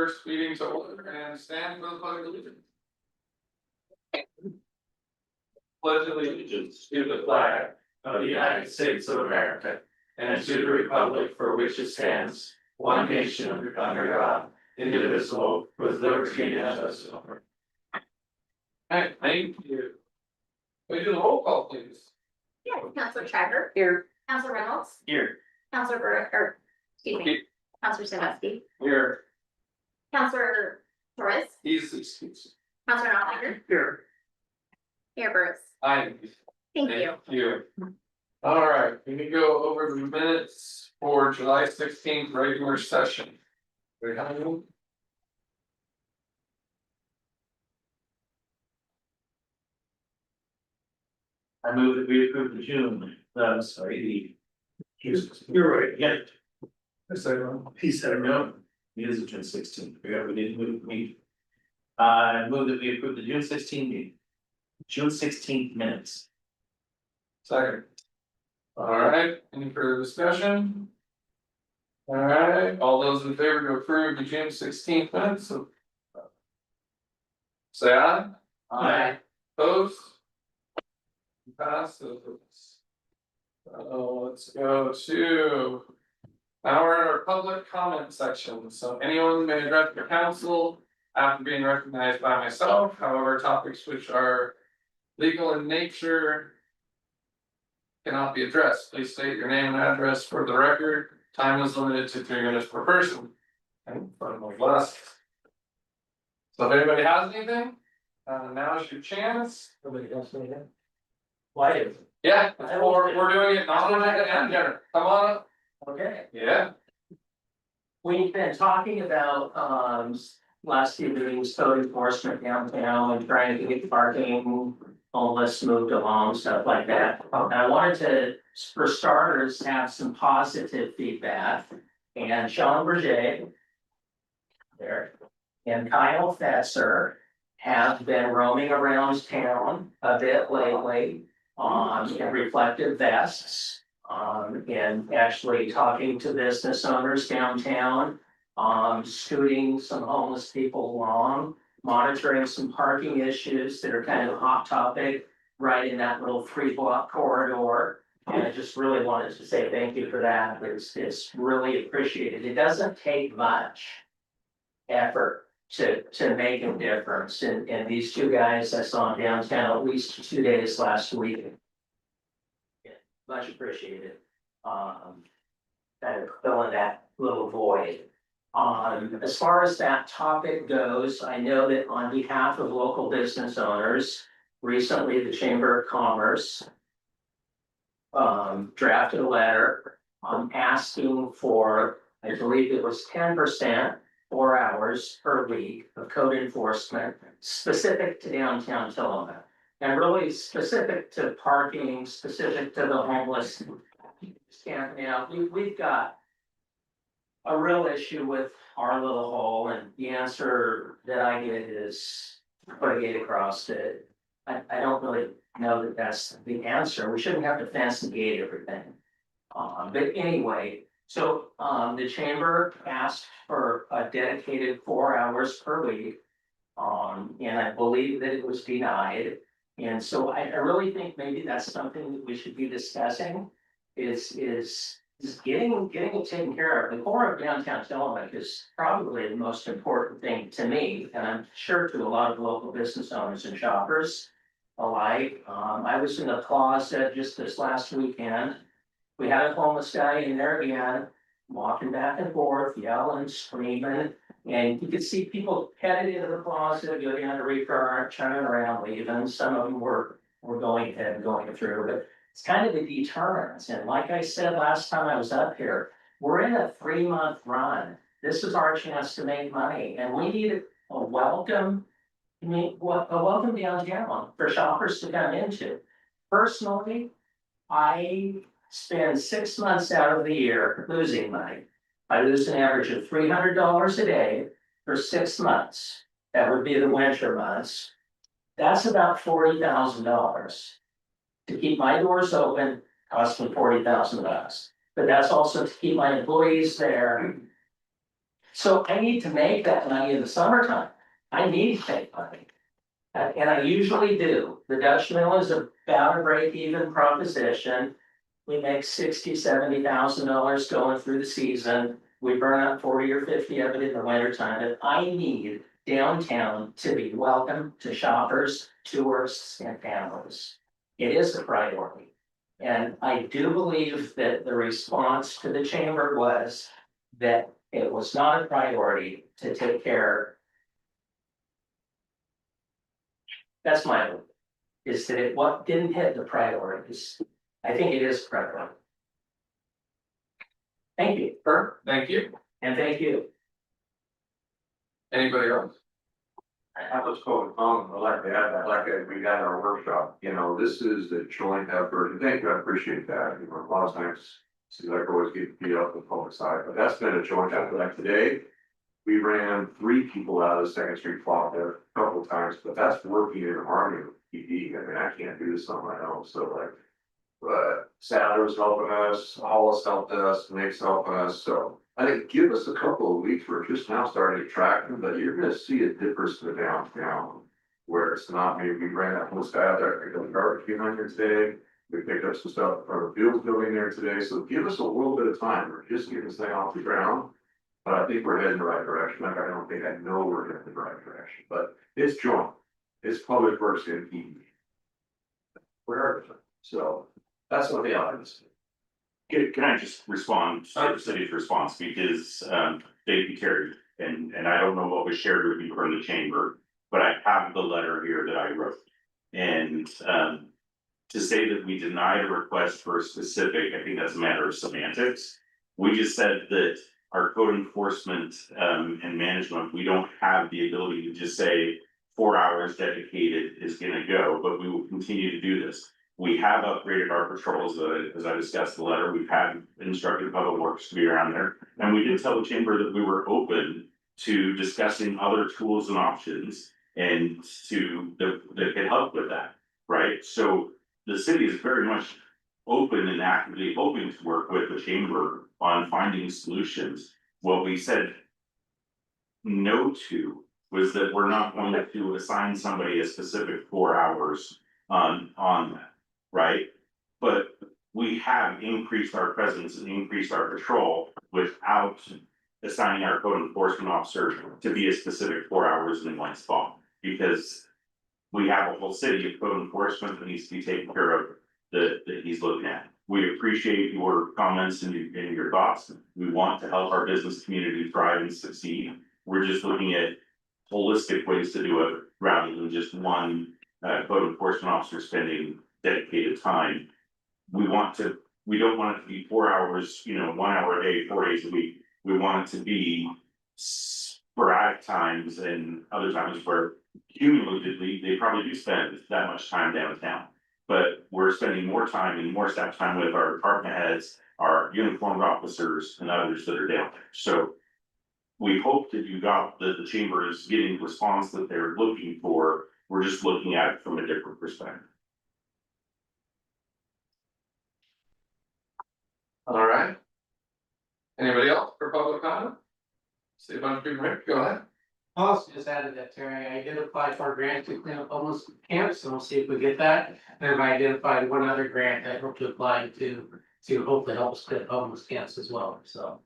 First meeting to order and stand for the pledge of allegiance. Pledge allegiance to the flag of the United States of America and to the republic for which it stands, one nation under God, indivisible, with liberty and justice for all. Alright, thank you. We do the roll call, please. Yeah, Counselor Shriver. Here. Counselor Reynolds. Here. Counselor excuse me, Counselor Sandusky. Here. Counselor Torres. He's excused. Counselor Knopfinger. Here. Mayor Burris. Aye. Thank you. All right, we can go over the minutes for July 16th regular session. We have any? I move that we approve the June, you're right, yeah. I say wrong. He said no, it is a June 16th, we didn't move the meeting. I move that we approve the June 16th meeting. June 16th minutes. Second. All right, any further discussion? All right, all those in favor to approve the June 16th minutes? Say aye. Aye. Opposed? Pass those. Let's go to. Now we're in our public comment section, so anyone may address the council after being recognized by myself, however, topics which are legal in nature. Cannot be addressed, please state your name and address for the record, time is limited to 3 minutes per person. And from my last. So if anybody has anything, now's your chance. Nobody else anything? Why? Yeah, we're doing it not on the end, Jenner, come on up. Okay, Yeah, we've been talking about, last few meetings, code enforcement downtown and trying to get parking. Homeless moved along, stuff like that. And I wanted to, for starters, have some positive feedback. And Sean Berger. There, and Kyle Fetzer have been roaming around town a bit lately. In reflective vests. And actually talking to business owners downtown. Scooting some homeless people along. Monitoring some parking issues that are kind of a hot topic right in that little 3-block corridor. And I just really wanted to say thank you for that. It's really appreciated. It doesn't take much effort to make a difference. And these two guys I saw downtown at least 2 days last week. Yeah, much appreciated. Kind of filling that little void. As far as that topic goes, I know that on behalf of local business owners, recently the Chamber of Commerce. Drafted a letter, asking for, I believe it was 10%, 4 hours per week of code enforcement specific to downtown Tillamook. And really specific to parking, specific to the homeless camping out. We've got a real issue with our little hole, and the answer that I get is put a gate across it. I don't really know that that's the answer. We shouldn't have to fence and gate everything. But anyway, so the chamber asked for a dedicated 4 hours per week. And I believe that it was denied. And so I really think maybe that's something that we should be discussing is getting it taken care of. The core of downtown Tillamook is probably the most important thing to me, and I'm sure to a lot of local business owners and shoppers alike. I was in the plaza just this last weekend. We had a homeless guy in there again, walking back and forth, yelling, screaming, and you could see people headed into the plaza, go down to Recurrent, turning around, leaving. Some of them were going ahead, going through, but it's kind of a deterrent. And like I said last time I was up here, we're in a 3-month run. This is our chance to make money, and we need a welcome. A welcome downtown for shoppers to come into. Personally, I spend 6 months out of the year losing money. I lose an average of $300 a day for 6 months. That would be the winter months. That's about $40,000. To keep my doors open costs me $40,000. But that's also to keep my employees there. So I need to make that money in the summertime. I need to make money. And I usually do. The Dutch Mill is about a break-even proposition. We make $60,000-$70,000 going through the season. We burn up 40 or 50 of it in the wintertime. And I need downtown to be welcome to shoppers, tourists, and families. It is a priority. And I do believe that the response to the chamber was that it was not a priority to take care. That's my hope, is that it what didn't hit the priorities. I think it is a priority. Thank you, Perfect, thank you. and thank you. Anybody else? I was going on, I'd like to add that, like we had our workshop, you know, this is a joint effort, and thank you, I appreciate that, you know, a lot of times. Seems like I always get beat up on the public side, but that's been a joint effort, like today. We ran 3 people out of the Second Street Clock there a couple of times, but that's working in harmony with PD, I mean, I can't do this on my own, so like. But Satter's helping us, Hollis helped us, Nick's helping us, so I think give us a couple of weeks, we're just now starting to track them, but you're gonna see a difference in the downtown. Where it's not, maybe we ran that whole guy out there, picked up garbage behind here today, we picked up some stuff from the Fields building there today, so give us a little bit of time, we're just getting this thing off the ground. But I think we're heading the right direction, like I don't think I know we're heading the right direction, but it's joint, it's public works and PD. Where, so, that's what the audience. Can I just respond to the city's response, because they carried, and I don't know what was shared with you from the chamber. But I have the letter here that I wrote, and to say that we denied a request for a specific, I think that's a matter of semantics. We just said that our code enforcement and management, we don't have the ability to just say 4 hours dedicated is gonna go, but we will continue to do this. We have upgraded our patrols, as I discussed in the letter, we've had instructed public works to be around there. And we did tell the chamber that we were open to discussing other tools and options and that could help with that, right? So the city is very much open and actively hoping to work with the chamber on finding solutions. What we said no to was that we're not going to assign somebody a specific 4 hours on that. Right? But we have increased our presence and increased our patrol without assigning our code enforcement officer to be a specific 4 hours in one spot. Because we have a whole city of code enforcement that needs to be taken care of that he's looking at. We appreciate your comments and your thoughts. We want to help our business community thrive and succeed. We're just looking at holistic ways to do it rather than just one code enforcement officer spending dedicated time. We don't want it to be 4 hours, 1 hour a day, 4 days a week. We want it to be sporadic times and other times where cumulatively, they probably do spend that much time downtown. But we're spending more time and more staff time with our department heads, our uniformed officers and others that are down there. So we hope that that the chamber is getting the response that they're looking for. We're just looking at it from a different perspective. All right. Anybody else for public comment? See a bunch of people here, go ahead. Also just added that, Terry, I did apply for a grant to clean up homeless camps, and we'll see if we get that. And I identified one other grant that I hope to apply to hopefully help us clean up homeless camps as well, so.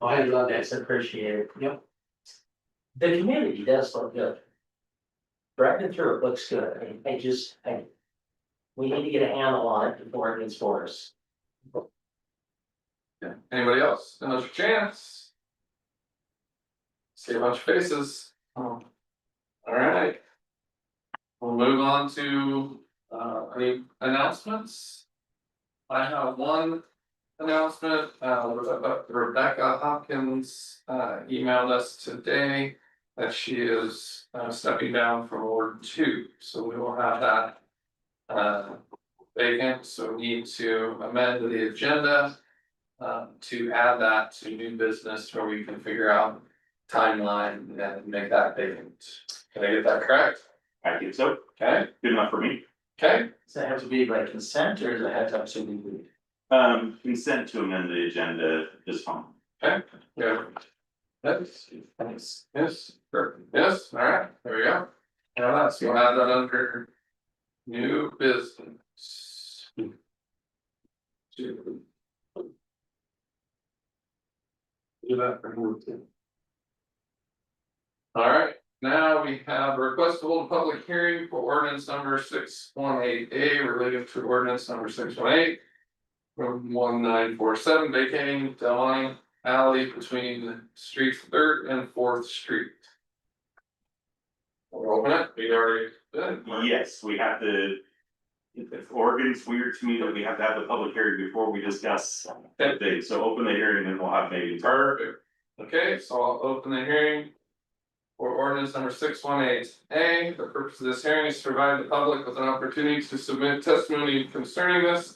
I love that, It's appreciated. yep. The community does look good. Driving through it looks good. We need to get a handle on it before it gets worse. Yeah, anybody else? Another chance? See a bunch of faces. All right. We'll move on to any announcements. I have one announcement, Rebecca Hopkins emailed us today that she is stepping down from Ward 2, so we will have that vacant, so we need to amend the agenda to add that to new business where we can figure out timeline and make that vacant. Can I get that correct? I think so. Okay, Good enough for me. okay, Does it have to be by consent or does it have to absolutely be? Consent to amend the agenda is fine. Okay, yeah. Yes, perfect, yes, alright, there we go. Now that's, we'll add that under new business. Do that for number 2. Alright, now we have a request to hold a public hearing for ordinance number 618A related to ordinance number 618. From 1947 vacating Delani Alley between streets 3rd and 4th Street. We'll open it, we already did. Yes, we have to. If Oregon's weird to me that we have to have the public hearing before we discuss that thing, so open the hearing and we'll have maybe. Perfect. Okay, so I'll open the hearing. For ordinance number 618A, the purpose of this hearing is to provide the public with an opportunity to submit testimony concerning this.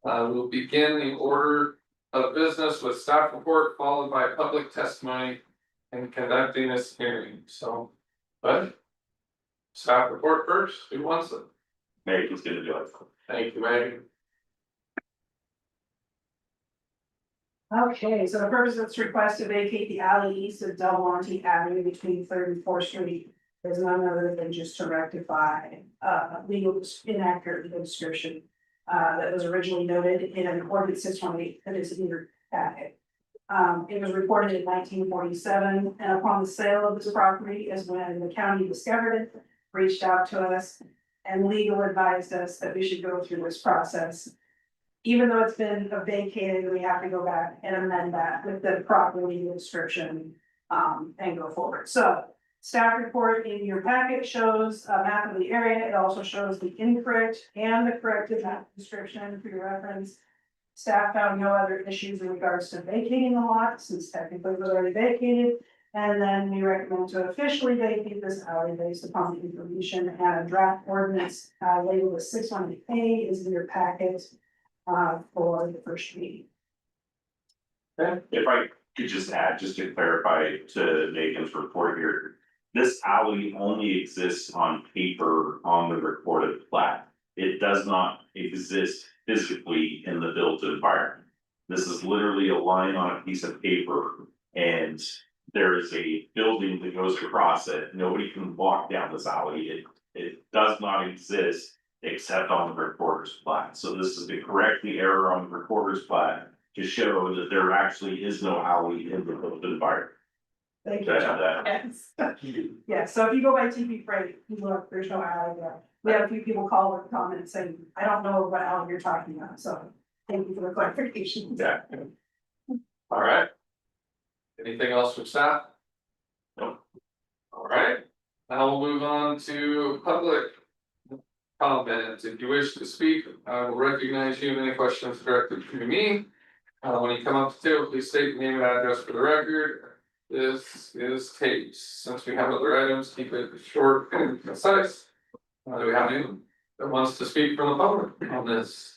We'll begin the order of business with staff report followed by public testimony. And conducting this hearing, so, but. Staff report first, who wants it? Megan's gonna do it. Thank you, Megan. Okay, so the purpose of this request to vacate the alley east of Del Monte Avenue between 3rd and 4th Street is none other than just to rectify legal inaccurate legal description that was originally noted in an ordinance 618 that is in your packet. It was reported in 1947, and upon the sale of this property is when the county discovered it, reached out to us, and legal advised us that we should go through this process. Even though it's been vacated, we have to go back and amend that with the proper legal description, and go forward. So staff report in your packet shows a map of the area. It also shows the incorrect and the corrected map description for your reference. Staff found no other issues in regards to vacating the lot, since technically it was already vacated. And then we recommend to officially vacate this alley based upon the information, and a draft ordinance labeled as 618A is in your packet for the first reading. If I could just add, just to clarify to Megan's report here. This alley only exists on paper on the recorded plat. It does not exist physically in the built environment. This is literally a line on a piece of paper, and there is a building that goes across it. Nobody can walk down this alley. It does not exist except on the recorder's plat. So this is to correct the error on the recorder's plat to show that there actually is no alley in the built environment. Thank Did I have that? Yes. Yeah, so if you go by TP Freight, you look, there's no alley there. We had a few people call and comment saying, I don't know what alley you're talking about, so thank you for the clarification. Yeah. All right. Anything else from staff? No. All right, now we'll move on to public comment. If you wish to speak, I will recognize you. Any questions directed to me? When you come up to the table, please state your name and address for the record. This is taped. Since we have other items, keep it short and concise. Do we have anyone that wants to speak from the public on this?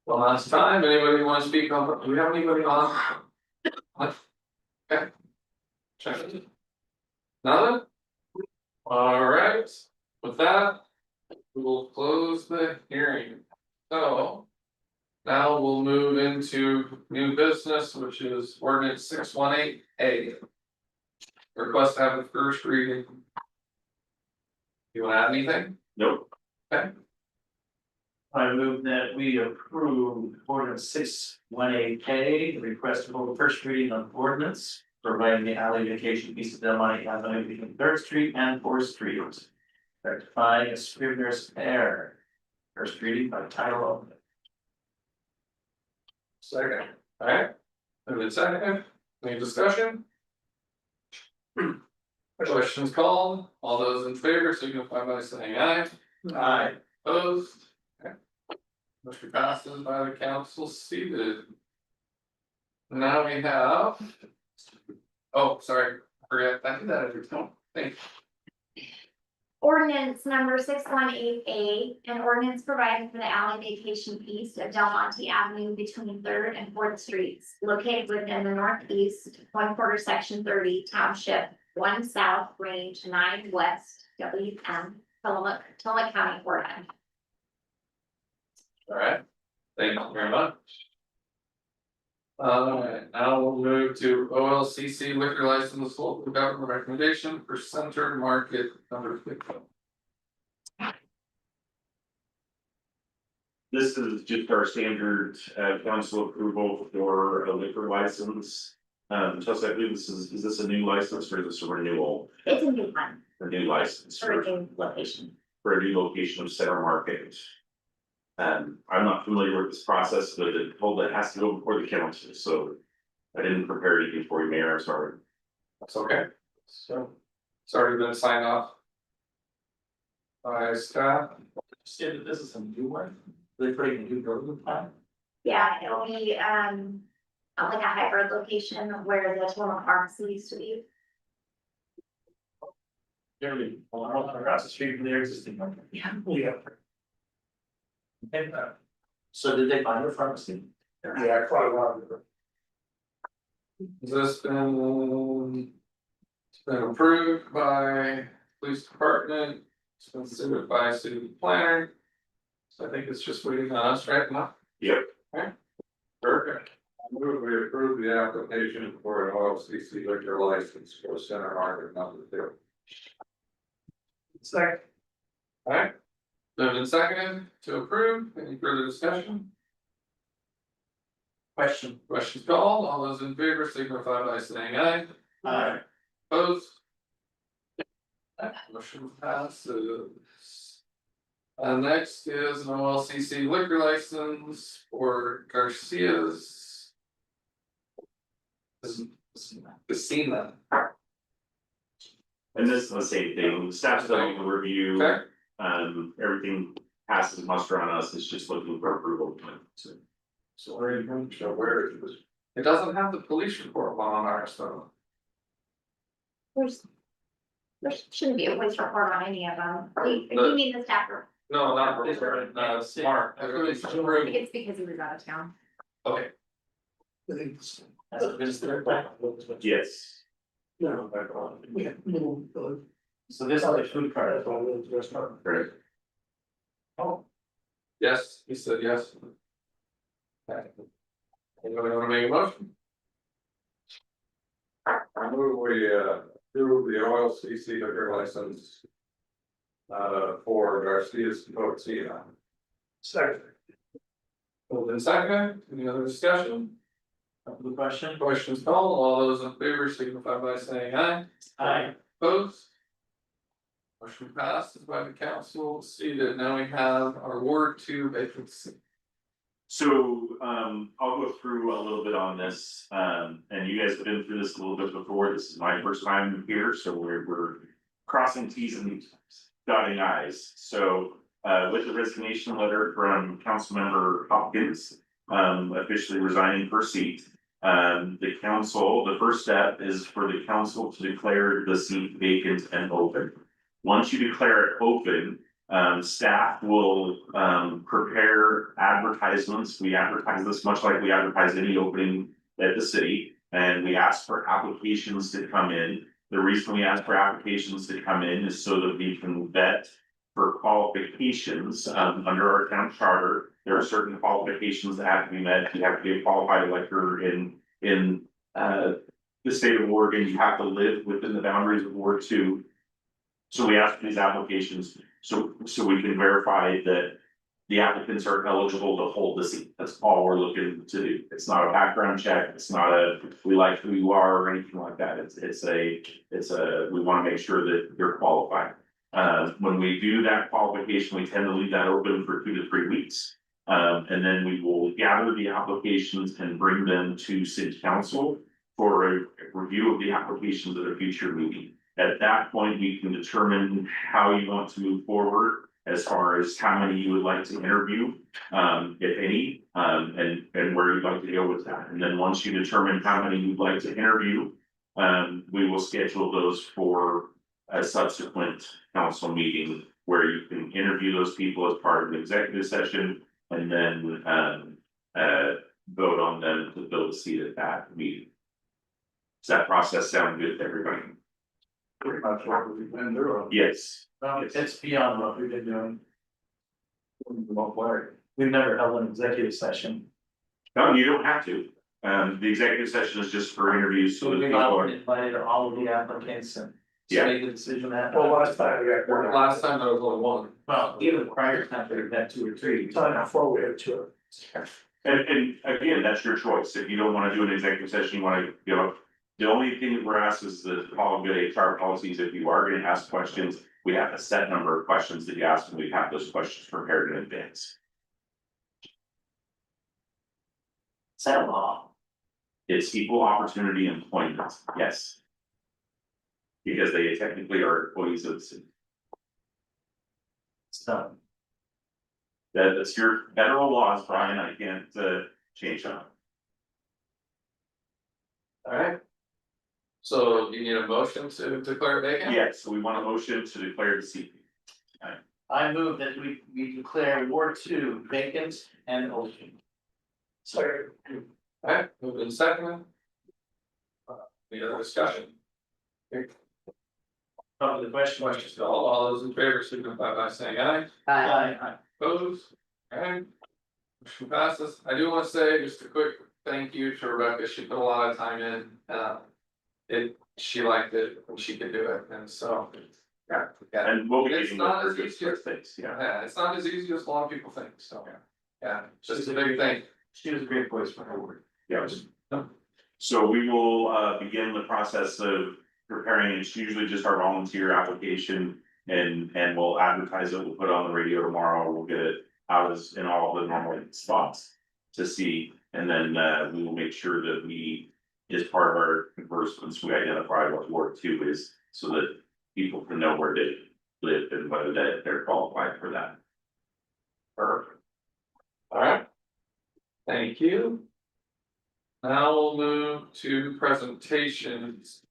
One last time, anybody want to speak on, do we have anybody on? Okay. Check it. None? Alright, with that, we will close the hearing. So. Now we'll move into new business, which is ordinance 618A. Request to have the first reading. You wanna add anything? Nope. Okay, I move that we approve ordinance 618K, the request to hold the first reading of ordinance. Providing the alley vacation east of Del Monte Avenue between 3rd Street and 4th Street. Rectifying a scrivener's error. First reading by title only. second, alright, moved in second, any discussion? Questions called, all those in favor signify by saying aye. Aye. Opposed? Okay. Motion passes by the council seated. Now we have. Oh, sorry, I forgot, I did that every time, thank you. Ordinance number 618A, an ordinance providing for the alley vacation east of Del Monte Avenue between 3rd and 4th Streets, located within the northeast 1/4 section 30 township 1 south range 9 west WM, Tillamook County, Oregon. Alright, thank you very much. Now we'll move to OLCC liquor license local government recommendation for Center Market number 50. This is just our standard council approval for a liquor license. Chelsea, I believe is this a new license or is this a renewal? It's a new one A new license for a new location. for a new location of Center Market. I'm not familiar with this process, but it told that it has to go before the council, so I didn't prepare anything for you, Mayor, I'm sorry. That's okay. So, it's already been signed off. By staff. Say that this is a new one, they're putting a new building plan. Yeah, it'll be, like a hybrid location where the Toma Pharmacy used to be. Nearly, across the street from their existing one. Yeah. Yeah. And, so did they find a pharmacy? Yeah, quite a lot of it. Has this been? It's been approved by police department, it's been submitted by city planner. So I think it's just waiting on us right now. Yep. Perfect. I move we approve the application for an OLCC liquor license for Center Market number 2. Second. Alright. Moved and seconded to approve, any further discussion? Questions called, all those in favor signify by saying aye. Opposed? Motion passes. Next is an OLCC liquor license for Garcia's. Casino. And this is the same thing, staff's done the review, Okay, everything passes muster on us, it's just looking for approval. So where are you going to show where it was? it doesn't have the police report one on ours though. There shouldn't be a police report on any of them. You mean the staff report? No, not report, smart. It's approved. It's because he was out of town. Okay, That's a visitor plan. Yes, No, so this is a food cart, that's all the restaurant. correct. yes, he said yes. Okay. Anybody wanna make a motion? I move we approve the OLCC liquor license. For Garcia's Cocina. Second. Moved and seconded, any other discussion? The question? Questions called, all those in favor signify by saying aye. Aye. Opposed? Motion passes by the council, seated, now we have our Ward 2 vacancy. So, I'll go through a little bit on this, and you guys have been through this a little bit before, this is my first time here, so we're crossing Ts and dotting Is. So, with the resignation letter from Councilmember Hopkins, officially resigning her seat. The council, the first step is for the council to declare the seat vacant and open. Once you declare it open, staff will prepare advertisements. We advertise this much like we advertise any opening at the city. And we ask for applications to come in. The reason we ask for applications to come in is so that we can vet for qualifications under our town charter. There are certain qualifications that have to be met. You have to be a qualified elector in the state of Oregon. You have to live within the boundaries of Ward 2. So we ask for these applications so we can verify that the applicants are eligible to hold the seat. That's all we're looking to do. It's not a background check. It's not a, we like who you are or anything like that. It's a, we want to make sure that you're qualified. When we do that qualification, we tend to leave that open for 2 to 3 weeks. And then we will gather the applications and bring them to city council for a review of the applications at a future meeting. At that point, we can determine how you want to move forward as far as how many you would like to interview, if any, and where you'd like to go with that. And then once you determine how many you'd like to interview, we will schedule those for a subsequent council meeting where you can interview those people as part of an executive session and then vote on them to fill the seat at that meeting. Does that process sound good to everybody? Pretty much what we've been doing. Yes. Well, it's beyond what we've been doing. We've never held an executive session. No, you don't have to. The executive session is just for interviews, so that people are. Invited all of the applicants and. Yeah. Make the decision that. Well, last time we got. Last time there was only one. Well, even prior to that, we've had 2 or 3. Before we had two. And again, that's your choice. If you don't wanna do an executive session, you wanna give up. The only thing that we're asked is to follow good HR policies. If you are gonna ask questions, we have a set number of questions that you ask, and we have those questions prepared in advance. Is that a law? It's equal opportunity employment, yes. Because they technically are employees of the city. So, That's your federal laws, Brian. I can't change that. Alright. So you need a motion to declare vacant? Yes, so we want a motion to declare the seat. I move that we declare Ward 2 vacant and open. Sorry. Alright, moved in second. Any other discussion? Probably the question. Questions to all those in favor signify by saying aye. Aye. Opposed? Alright. Motion passes. I do wanna say just a quick thank you to Rebecca. She put a lot of time in. She liked it when she could do it, and so. Yeah. And we'll be It's getting not more as easy good as- things, yeah. Yeah, it's not as easy as a lot of people think, so. Yeah, just a big thing. She was a great voice for her word. Yes. So we will begin the process of preparing. It's usually just our volunteer application. And we'll advertise it, we'll put it on the radio tomorrow, we'll get it out as in all the normal spots to see. And then we will make sure that we, as part of our conversations, we identify what Ward 2 is, so that people can know where they live and whether they're qualified for that. Perfect. Alright. Thank you. Now we'll move to presentations.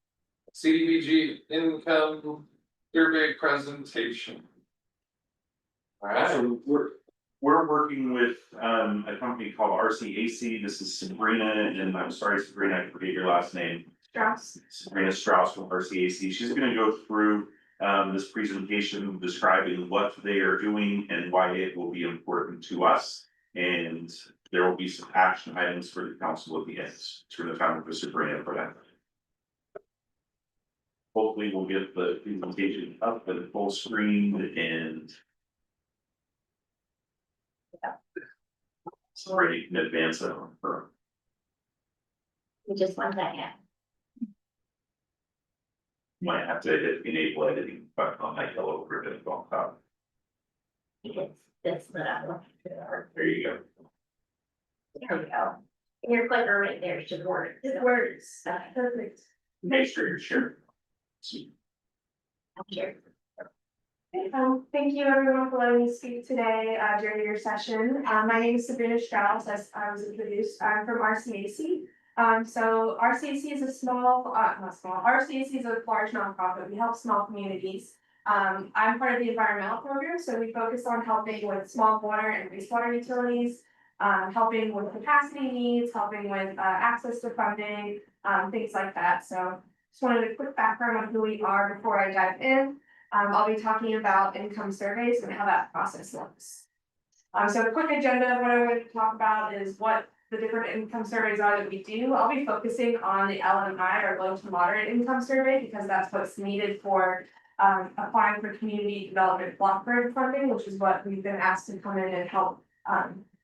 CDBG income survey presentation. Alright, So we're working with a company called RCAC. This is Sabrina, and I'm sorry, Sabrina, I forget your last name. Strauss. Sabrina Strauss from RCAC. She's gonna go through this presentation describing what they are doing and why it will be important to us. And there will be some action items for the council at the end. Turn the time for Sabrina for that. Hopefully we'll get the presentation up in full screen and. Sorry, in advance of her. We just want that, yeah. Might have to hit enable editing button on my yellow ribbon on top. Because that's what I want. There you go. There we go. And your clicker right there should work. It works, perfect. Make sure you're sharing. Sure. Thank you everyone for letting me speak today during your session. My name is Sabrina Strauss, as I was introduced. I'm from RCAC. So RCAC is a small, not small, RCAC is a large nonprofit. We help small communities. I'm part of the environmental program, so we focus on helping with small water and wastewater utilities, helping with capacity needs, helping with access to funding, things like that. So just wanted a quick background on who we are before I dive in. I'll be talking about income surveys and how that process looks. So a quick agenda of what I'm going to talk about is what the different income surveys are that we do. I'll be focusing on the LMI, or low to moderate income survey, because that's what's needed for applying for community development block grant funding, which is what we've been asked to come in and help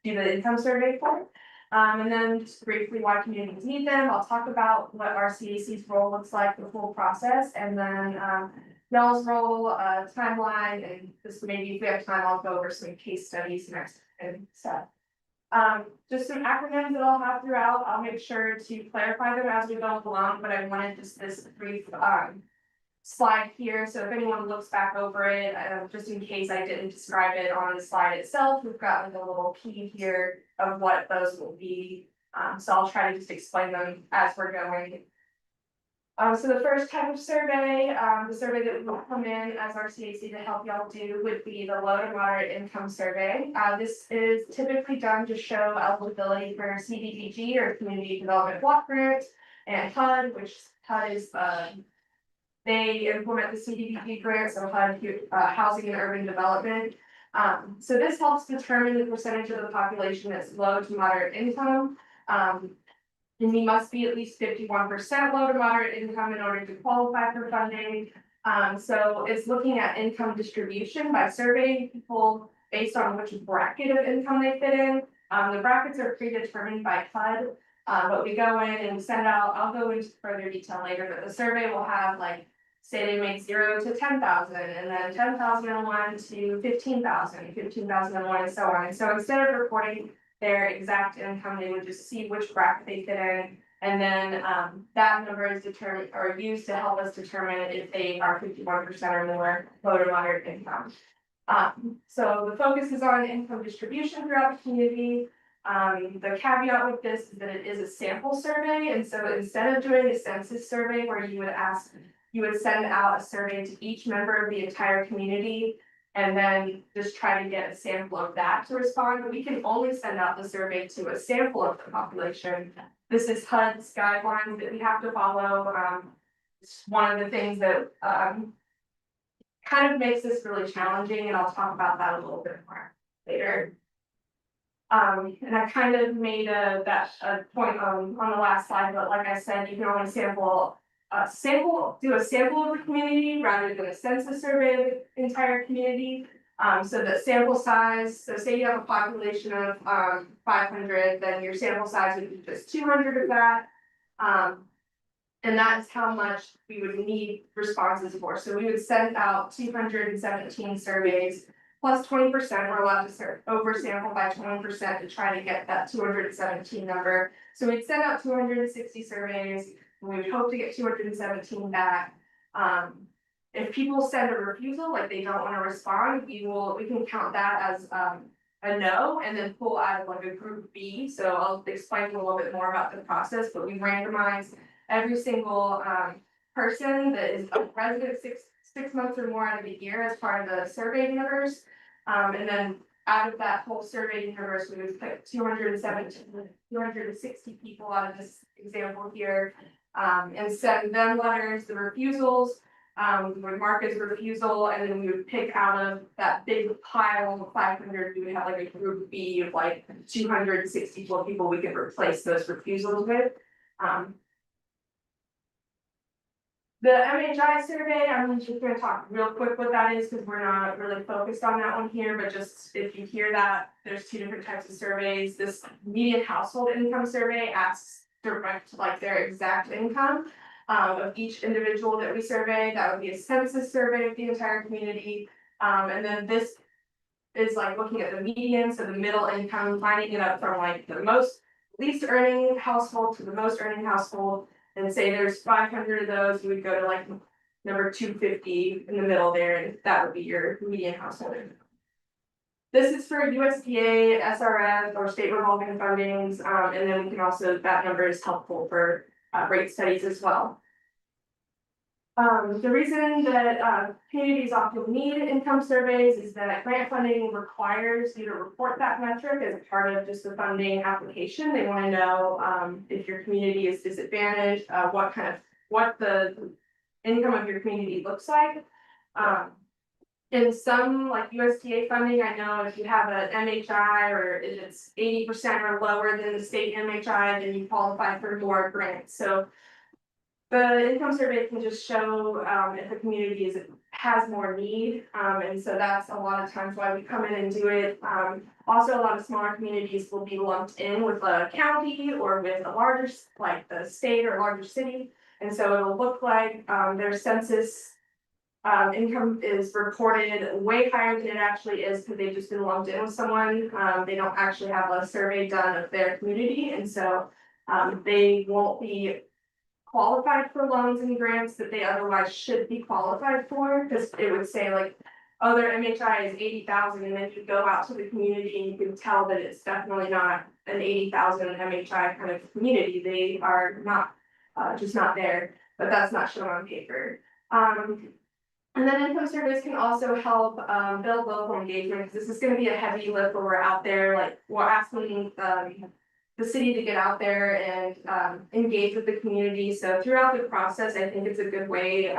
do the income survey for. And then just briefly why communities need them. I'll talk about what our CAC's role looks like, the full process, and then y'all's role, timeline, and this maybe if we have time, I'll go over some case studies next and stuff. Just some acronyms that I'll have throughout. I'll make sure to clarify them as we go along, but I wanted just this brief slide here. So if anyone looks back over it, just in case I didn't describe it on the slide itself, we've got like a little key here of what those will be. So I'll try to just explain them as we're going. So the first type of survey, the survey that will come in as our CAC to help y'all do would be the low to moderate income survey. This is typically done to show eligibility for CDBG, or Community Development Block Grant, and HUD, which HUD is they implement the CDBG grant, so HUD, Housing and Urban Development. So this helps determine the percentage of the population that's low to moderate income. And you must be at least 51% low to moderate income in order to qualify for funding. So it's looking at income distribution by surveying people based on which bracket of income they fit in. The brackets are predetermined by HUD. But we go in and send out, I'll go into further detail later, but the survey will have like, say they make 0 to 10,000 and then 10,001 to 15,000, 15,001 and so on. And so instead of reporting their exact income, they would just see which bracket they fit in. And then that number is determined or used to help us determine if they are 51% or more low to moderate income. So the focus is on income distribution throughout the community. The caveat with this is that it is a sample survey, and so instead of doing a census survey where you would send out a survey to each member of the entire community. And then just try to get a sample of that to respond, we can only send out the survey to a sample of the population. This is HUD's guidelines that we have to follow. It's one of the things that kind of makes this really challenging, and I'll talk about that a little bit more later. And I kind of made a point on the last slide, but like I said, you can only do a sample of the community rather than a census survey of the entire community. So the sample size, so say you have a population of 500, then your sample size would be just 200 of that. And that's how much we would need responses for. So we would send out 217 surveys plus 20%. We're allowed to oversample by 20% to try to get that 217 number. So we'd send out 260 surveys. We would hope to get 217 back. If people send a refusal, like they don't want to respond, we can count that as a no and then pull out of like a group B. So I'll explain a little bit more about the process, but we randomize every single person that is a resident six months or more out of the year as part of the survey universe. And then out of that whole survey universe, we would pick 260 people out of this example here. And send them letters, the refusals, we would mark as a refusal, and then we would pick out of that big pile of 500, we would have like a group B of like 264 people we could replace those refusals with. The MHI survey, I'm just gonna talk real quick what that is, because we're not really focused on that one here, but just if you hear that, there's two different types of surveys. This median household income survey asks direct like their exact income of each individual that we survey. That would be a census survey of the entire community. And then this is like looking at the median, so the middle income, lining it up from like the least earning household to the most earning household. And say there's 500 of those, you would go to like number 250 in the middle there, and that would be your median household income. This is for USDA, SRF, or state revolving fundings, and then we can also, that number is helpful for rate studies as well. The reason that communities often need income surveys is that grant funding requires you to report that metric as part of just the funding application. They want to know if your community is disadvantaged, what the income of your community looks like. In some like USDA funding, I know if you have an MHI or if it's 80% or lower than the state MHI, then you qualify for more grants. So the income survey can just show if the community has more need, and so that's a lot of times why we come in and do it. Also, a lot of smaller communities will be lumped in with a county or with a larger, like the state or larger city, and so it'll look like their census income is reported way higher than it actually is because they've just been lumped in with someone. They don't actually have a survey done of their community, and so they won't be qualified for loans and grants that they otherwise should be qualified for, because it would say like, oh, their MHI is 80,000, and then you go out to the community and you can tell that it's definitely not an 80,000 MHI kind of community. They are not just not there, but that's not shown on paper. And then income surveys can also help build local engagement, because this is going to be a heavy lift where we're out there, like we're asking the city to get out there and engage with the community. So throughout the process, I think it's a good way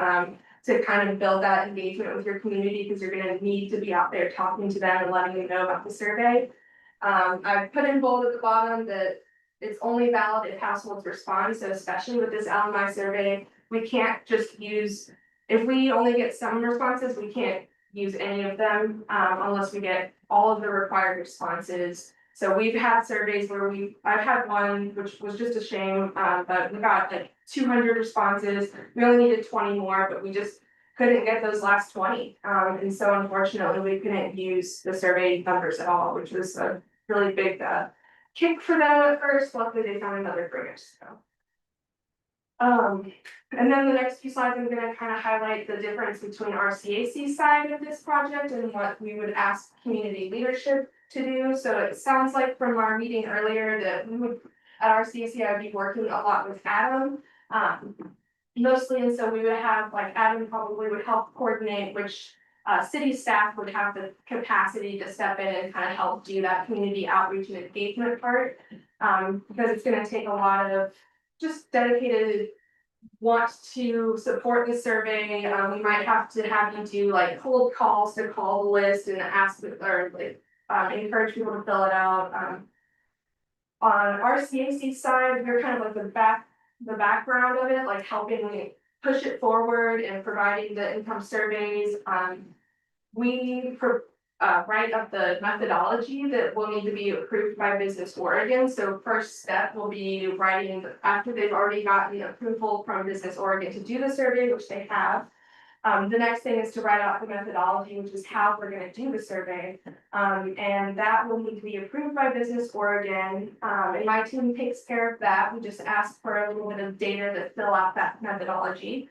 to kind of build that engagement with your community, because you're going to need to be out there talking to them and letting them know about the survey. I put in bold at the bottom that it's only valid if households respond, so especially with this LMI survey, we can't just use. If we only get some responses, we can't use any of them, unless we get all of the required responses. So we've had surveys where I've had one, which was just a shame, but we got like 200 responses. We only needed 20 more, but we just couldn't get those last 20. And so unfortunately, we couldn't use the survey numbers at all, which was a really big, kick for them at first. Luckily, they found another bridge, so. And then the next few slides, I'm gonna kind of highlight the difference between our CAC side of this project and what we would ask community leadership to do. So it sounds like from our meeting earlier that we would, at our CAC, I'd be working a lot with Adam. Mostly, and so we would have, like, Adam probably would help coordinate which city staff would have the capacity to step in and kind of help do that community outreach and engagement part. Because it's gonna take a lot of just dedicated want to support the survey. We might have to have you do like cold calls to call the list and ask or like encourage people to fill it out. On our CAC side, we're kind of like the background of it, like helping push it forward and providing the income surveys. We write up the methodology that will need to be approved by Business Oregon. So first step will be writing, after they've already gotten approval from Business Oregon to do the survey, which they have. The next thing is to write out the methodology, which is how we're gonna do the survey. And that will need to be approved by Business Oregon. And my team takes care of that. We just ask for a little bit of data to fill out that methodology.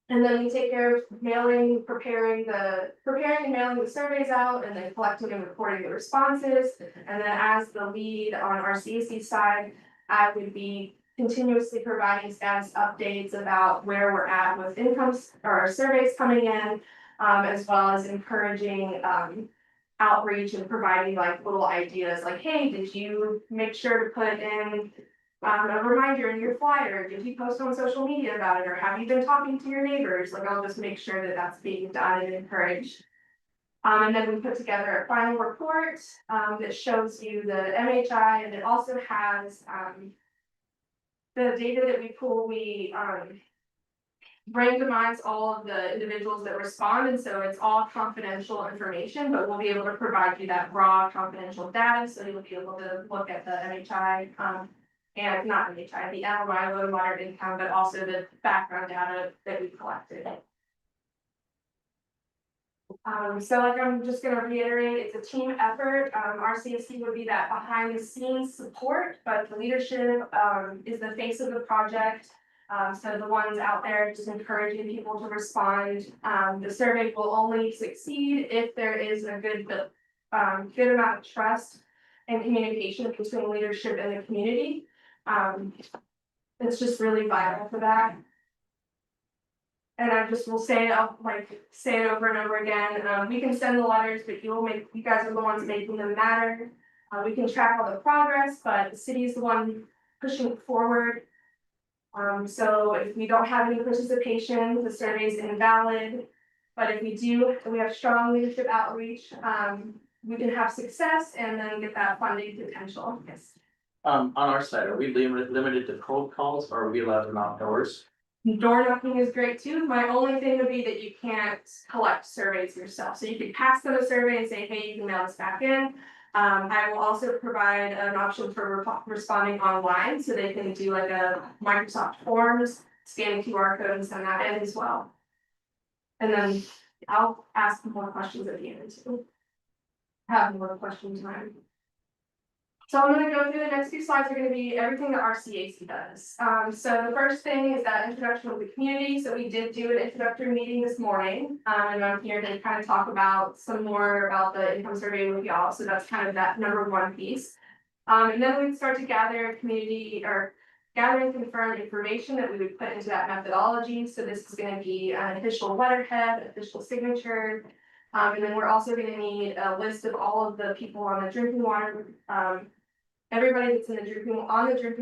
And then we take care of mailing, preparing and mailing the surveys out, and then collecting and recording the responses. And then as the lead on our CAC side, I would be continuously providing status updates about where we're at with incomes or surveys coming in, as well as encouraging outreach and providing like little ideas like, hey, did you make sure to put in a reminder in your flyer? Did you post on social media about it, or have you been talking to your neighbors? Like, I'll just make sure that that's being done and encouraged. And then we put together a final report that shows you the MHI, and it also has the data that we pull. We randomize all of the individuals that respond, and so it's all confidential information, but we'll be able to provide you that raw confidential data, so you'll be able to look at the MHI. And not MHI, the LMI, low and moderate income, but also the background data that we collected. So like I'm just gonna reiterate, it's a team effort. Our CAC would be that behind the scenes support, but the leadership is the face of the project. So the ones out there just encouraging people to respond. The survey will only succeed if there is a good amount of trust and communication between leadership and the community. It's just really vital for that. And I just will say it, I'll say it over and over again. We can send the letters, but you guys are the ones making them matter. We can track all the progress, but the city is the one pushing it forward. So if we don't have any participation, the survey is invalid. But if we do, we have strong leadership outreach, we can have success and then get that funding potential. Yes. On our side, are we limited to cold calls, or are we allowed them outdoors? Door knocking is great too. My only thing would be that you can't collect surveys yourself. So you can pass them a survey and say, hey, you can mail this back in. I will also provide an option for responding online, so they can do like a Microsoft Forms, scan a QR code and send that in as well. And then I'll ask more questions at the end too. Have more question time. So I'm gonna go through the next few slides are gonna be everything that our CAC does. So the first thing is that introduction of the community. So we did do an introductory meeting this morning. And I'm here to kind of talk about some more about the income survey with y'all. So that's kind of that number one piece. And then we start to gather community or gather and confirm information that we would put into that methodology. So this is gonna be an official letterhead, official signature. And then we're also gonna need a list of all of the people on the drinking water, everybody that's in the drinking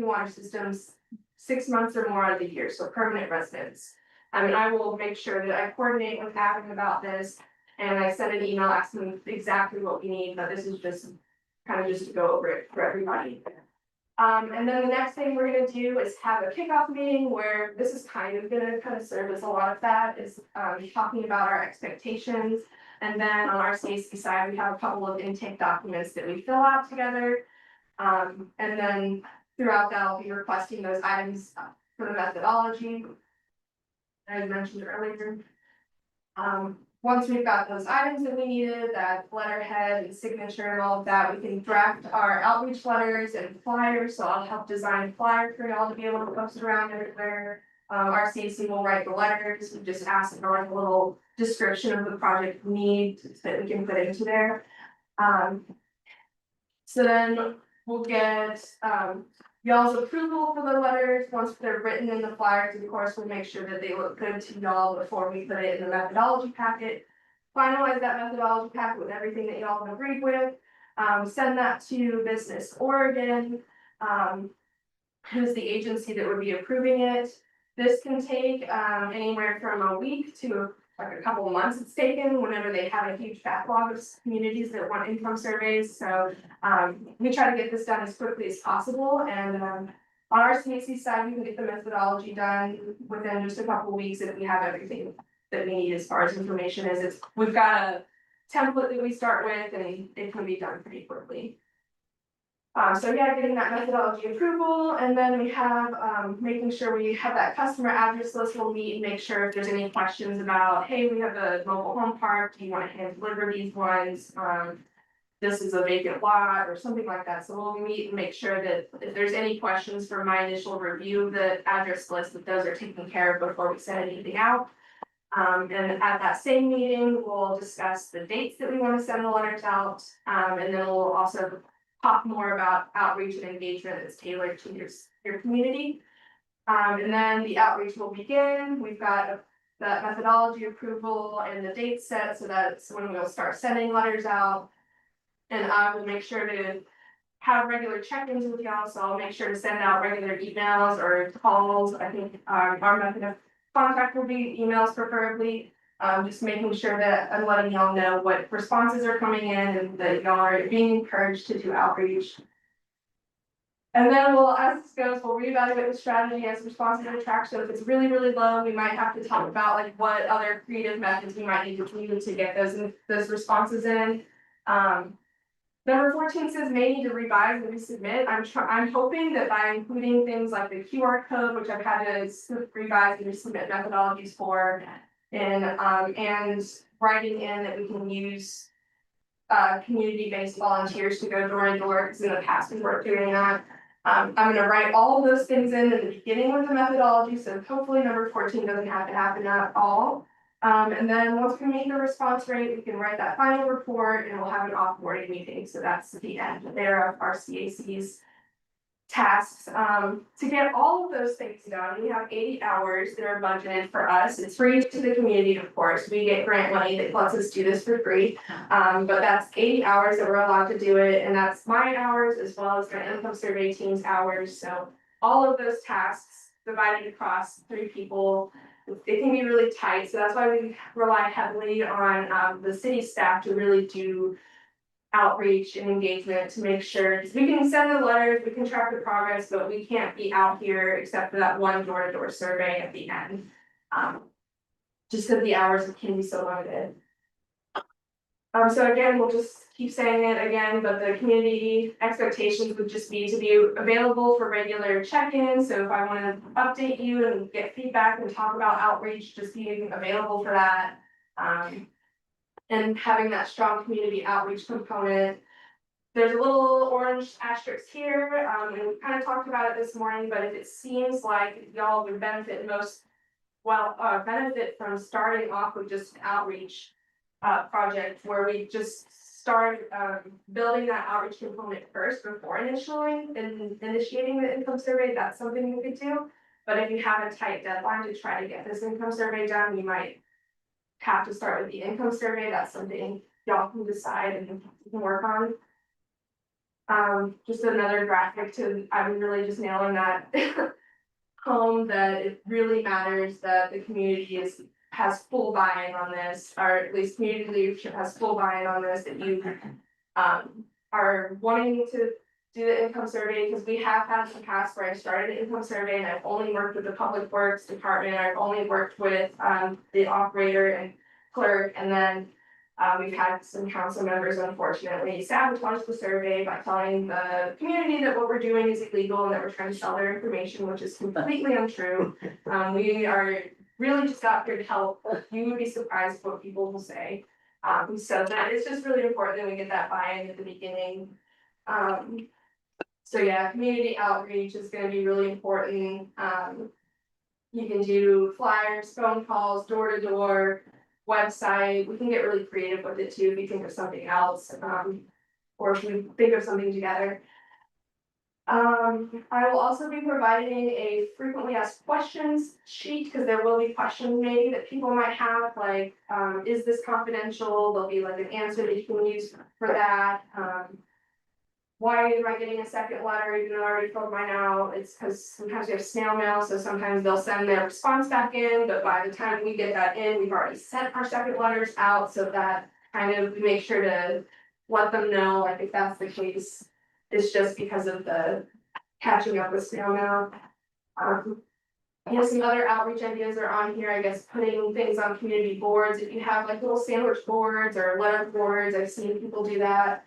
water systems 6 months or more out of the year, so permanent residents. And I will make sure that I coordinate with Adam about this, and I send an email asking exactly what we need, but this is just kind of just to go over it for everybody. And then the next thing we're gonna do is have a kickoff meeting where this is gonna serve as a lot of that, is talking about our expectations. And then on our CAC side, we have a couple of intake documents that we fill out together. And then throughout that, I'll be requesting those items for the methodology. I mentioned earlier. Once we've got those items that we needed, that letterhead and signature and all of that, we can draft our outreach letters and flyers, so I'll help design flyers for y'all to be able to post around everywhere. Our CAC will write the letters, we just ask for like a little description of the project need that we can put into there. So then we'll get y'all's approval for the letters. Once they're written in the flyers, of course, we'll make sure that they look good to y'all before we put it in the methodology packet. Finalize that methodology packet with everything that y'all have agreed with. Send that to Business Oregon, who's the agency that would be approving it. This can take anywhere from a week to like a couple months it's taken whenever they have a huge backlog of communities that want income surveys. So we try to get this done as quickly as possible, and on our CAC side, we can get the methodology done within just a couple of weeks if we have everything that we need as far as information is. We've got a template that we start with and it can be done pretty quickly. So yeah, getting that methodology approval, and then we have making sure we have that customer address list. We'll meet and make sure if there's any questions about, hey, we have a mobile home park, do you want to hand deliver these ones? This is a vacant lot or something like that. So we'll meet and make sure that if there's any questions from my initial review of the address list, that those are taken care of before we send anything out. And at that same meeting, we'll discuss the dates that we want to send the letters out. And then we'll also talk more about outreach and engagement that's tailored to your community. And then the outreach will begin. We've got that methodology approval and the date set, so that's when we'll start sending letters out. And I will make sure to have regular check-ins with y'all, so I'll make sure to send out regular emails or calls. I think our method of contact will be emails preferably. Just making sure that I'm letting y'all know what responses are coming in and that y'all are being encouraged to do outreach. And then as this goes, we'll reevaluate the strategy as responses are tracked. So if it's really, really low, we might have to talk about like what other creative methods we might need to get those responses in. Number 14 says may need to revise and resubmit. I'm hoping that by including things like the QR code, which I've had to revise and resubmit methodologies for, and writing in that we can use community-based volunteers to go door to door, because in the past we weren't doing that. I'm gonna write all of those things in the beginning with the methodology, so hopefully number 14 doesn't have to happen at all. And then once we meet the response rate, we can write that final report and we'll have an offboarding meeting. So that's the end there of our CAC's tasks. To get all of those things done, we have 80 hours that are budgeted for us. It's free to the community, of course. We get grant money that lets us do this for free. But that's 80 hours that we're allowed to do it. And that's my hours as well as the income survey team's hours. So all of those tasks divided across 3 people. It can be really tight, so that's why we rely heavily on the city staff to really do outreach and engagement to make sure, because we can send the letters, we can track the progress, but we can't be out here except for that one door-to-door survey at the end. Just because the hours can be so limited. So again, we'll just keep saying it again, but the community expectations would just be to be available for regular check-ins. So if I want to update you and get feedback and talk about outreach, just being available for that. And having that strong community outreach component. There's a little orange asterisk here, and we kind of talked about it this morning, but if it seems like y'all would benefit benefit from starting off with just an outreach project where we just start building that outreach component first before initiating the income survey, that's something we could do. But if you have a tight deadline to try to get this income survey done, you might have to start with the income survey. That's something y'all can decide and can work on. Just another graphic I'm really just nailing that home, that it really matters that the community has full buy-in on this, or at least community leadership has full buy-in on this, that you are wanting to do the income survey, because we have had some past where I started an income survey and I've only worked with the public works department, I've only worked with the operator and clerk, and then we've had some council members unfortunately sabotage the survey by telling the community that what we're doing is illegal and that we're trying to sell their information, which is completely untrue. We are really just out here to help. You would be surprised what people will say. So that it's just really important that we get that buy-in at the beginning. So yeah, community outreach is gonna be really important. You can do flyers, phone calls, door to door, website. We can get really creative with it too if you think of something else, or if we think of something together. I will also be providing a frequently asked questions sheet, because there will be questions maybe that people might have, like, is this confidential? There'll be like an answer that you can use for that. Why am I getting a second letter even though I already filled mine out? It's because sometimes we have snail mail, so sometimes they'll send their response back in, but by the time we get that in, we've already sent our second letters out, so that kind of, we make sure to let them know, like, if that's the case, it's just because of the catching up with snail mail. Some other outreach ideas are on here, I guess, putting things on community boards, if you have like little sandwich boards or letter boards, I've seen people do that.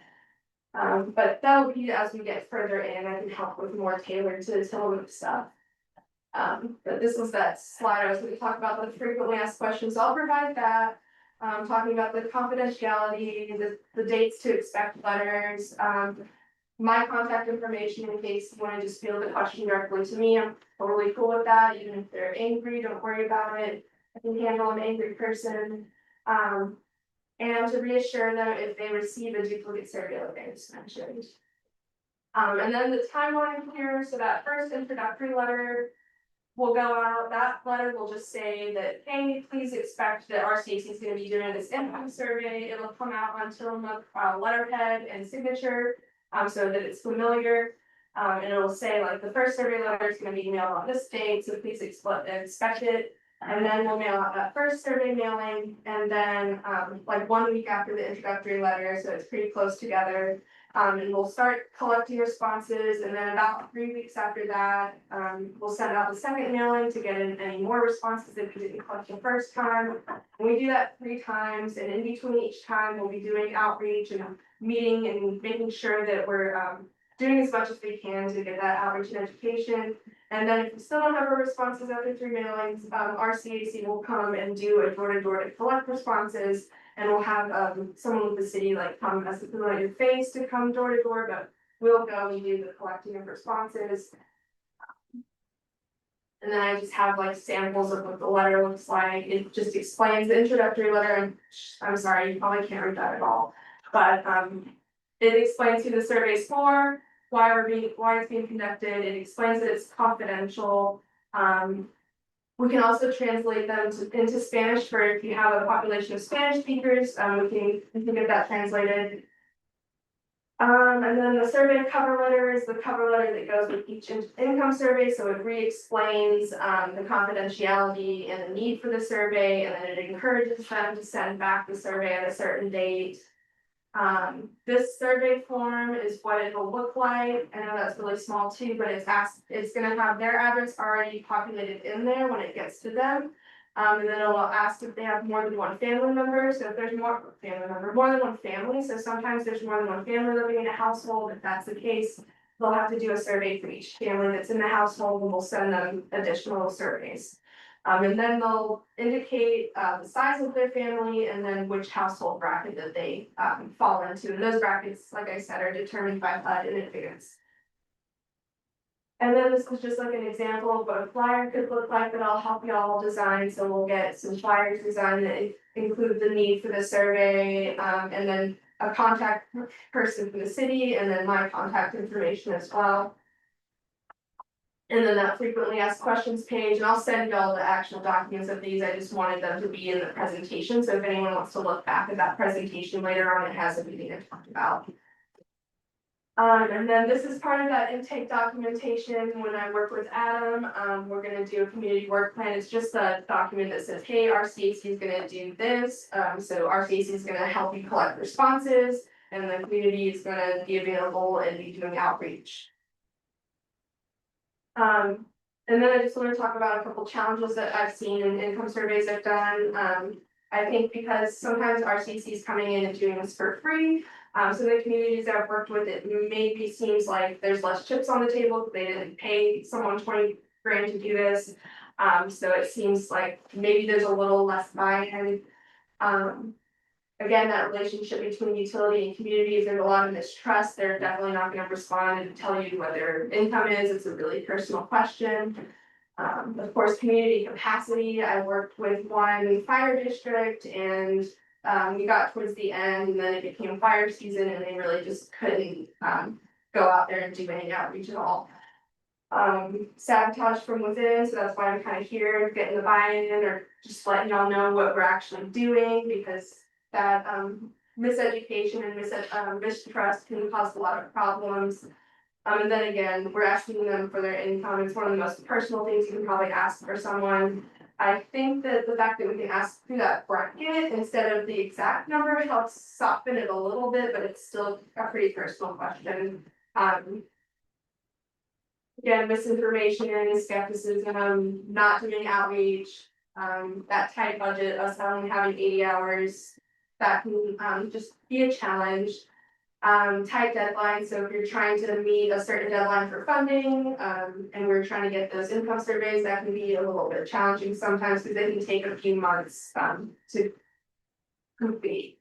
But that'll be as we get further in, I can help with more tailored to Tillamook stuff. But this was that slide I was gonna talk about, the frequently asked questions, I'll provide that. Talking about the confidentiality, the dates to expect letters, my contact information in case you wanna just field the question directly to me, I'm totally cool with that, even if they're angry, don't worry about it. I can handle an angry person. And to reassure them if they receive a duplicate survey like I just mentioned. And then the timeline here, so that first introductory letter will go out, that letter will just say that, hey, please expect that RCAC is gonna be doing this income survey, it'll come out on Tillamook letterhead and signature, so that it's familiar. And it'll say like, the first survey letter is gonna be mailed on this date, so please expect it. And then we'll mail out that first survey mailing, and then like 1 week after the introductory letter, so it's pretty close together. And we'll start collecting responses, and then about 3 weeks after that, we'll send out the second mailing to get in any more responses if we didn't collect the first time. And we do that 3 times, and in between each time, we'll be doing outreach and meeting and making sure that we're doing as much as we can to get that outreach and education. And then if we still don't have our responses after 3 mailings, RCAC will come and do a door-to-door to collect responses. And we'll have someone with the city like come as a familiar face to come door to door, but we'll go and do the collecting of responses. And then I just have like samples of what the letter looks like. It just explains the introductory letter, and I'm sorry, you probably can't read that at all. But it explains who the survey is for, why it's being conducted. It explains that it's confidential. We can also translate them into Spanish for if you have a population of Spanish speakers, we can get that translated. And then the survey cover letter is the cover letter that goes with each income survey, so it re-explains the confidentiality and the need for the survey, and then it encourages them to send back the survey at a certain date. This survey form is what it will look like. I know that's really small too, but it's gonna have their address already populated in there when it gets to them. And then it'll ask if they have more than one family member, so if there's more than one family, so sometimes there's more than one family living in a household, if that's the case. They'll have to do a survey for each family that's in the household, and we'll send them additional surveys. And then they'll indicate the size of their family and then which household bracket that they fall into. And those brackets, like I said, are determined by HUD in advance. And then this is just like an example of what a flyer could look like that I'll help y'all design. So we'll get some flyers designed that include the need for the survey, and then a contact person from the city, and then my contact information as well. And then that frequently asked questions page, and I'll send y'all the actual documents of these. I just wanted them to be in the presentation, so if anyone wants to look back at that presentation later on, it has everything I talked about. And then this is part of that intake documentation. When I work with Adam, we're gonna do a community work plan. It's just a document that says, hey, RCAC is gonna do this. So RCAC is gonna help you collect responses. and the community is gonna be available and be doing outreach. And then I just wanna talk about a couple challenges that I've seen in income surveys I've done. I think because sometimes RCC is coming in and doing this for free. So the communities that I've worked with, it maybe seems like there's less chips on the table, they didn't pay someone 20 grand to do this. So it seems like maybe there's a little less buy-in. Again, that relationship between utility and communities, there's a lot of mistrust, they're definitely not gonna respond and tell you what their income is, it's a really personal question. Of course, community capacity, I worked with one fire district and we got towards the end and then it became fire season and they really just couldn't go out there and do any outreach at all. Sabotage from within, so that's why I'm kind of here, getting the buy-in or just letting y'all know what we're actually doing, because that miseducation and mistrust can cause a lot of problems. And then again, we're asking them for their income, it's one of the most personal things you can probably ask for someone. I think that the fact that we can ask through that bracket instead of the exact number helps soften it a little bit, but it's still a pretty personal question. Again, misinformation and skepticism, not doing outreach, that tight budget, us only having 80 hours. That can just be a challenge. Tight deadlines, so if you're trying to meet a certain deadline for funding, and we're trying to get those income surveys, that can be a little bit challenging sometimes because they can take a few months to complete.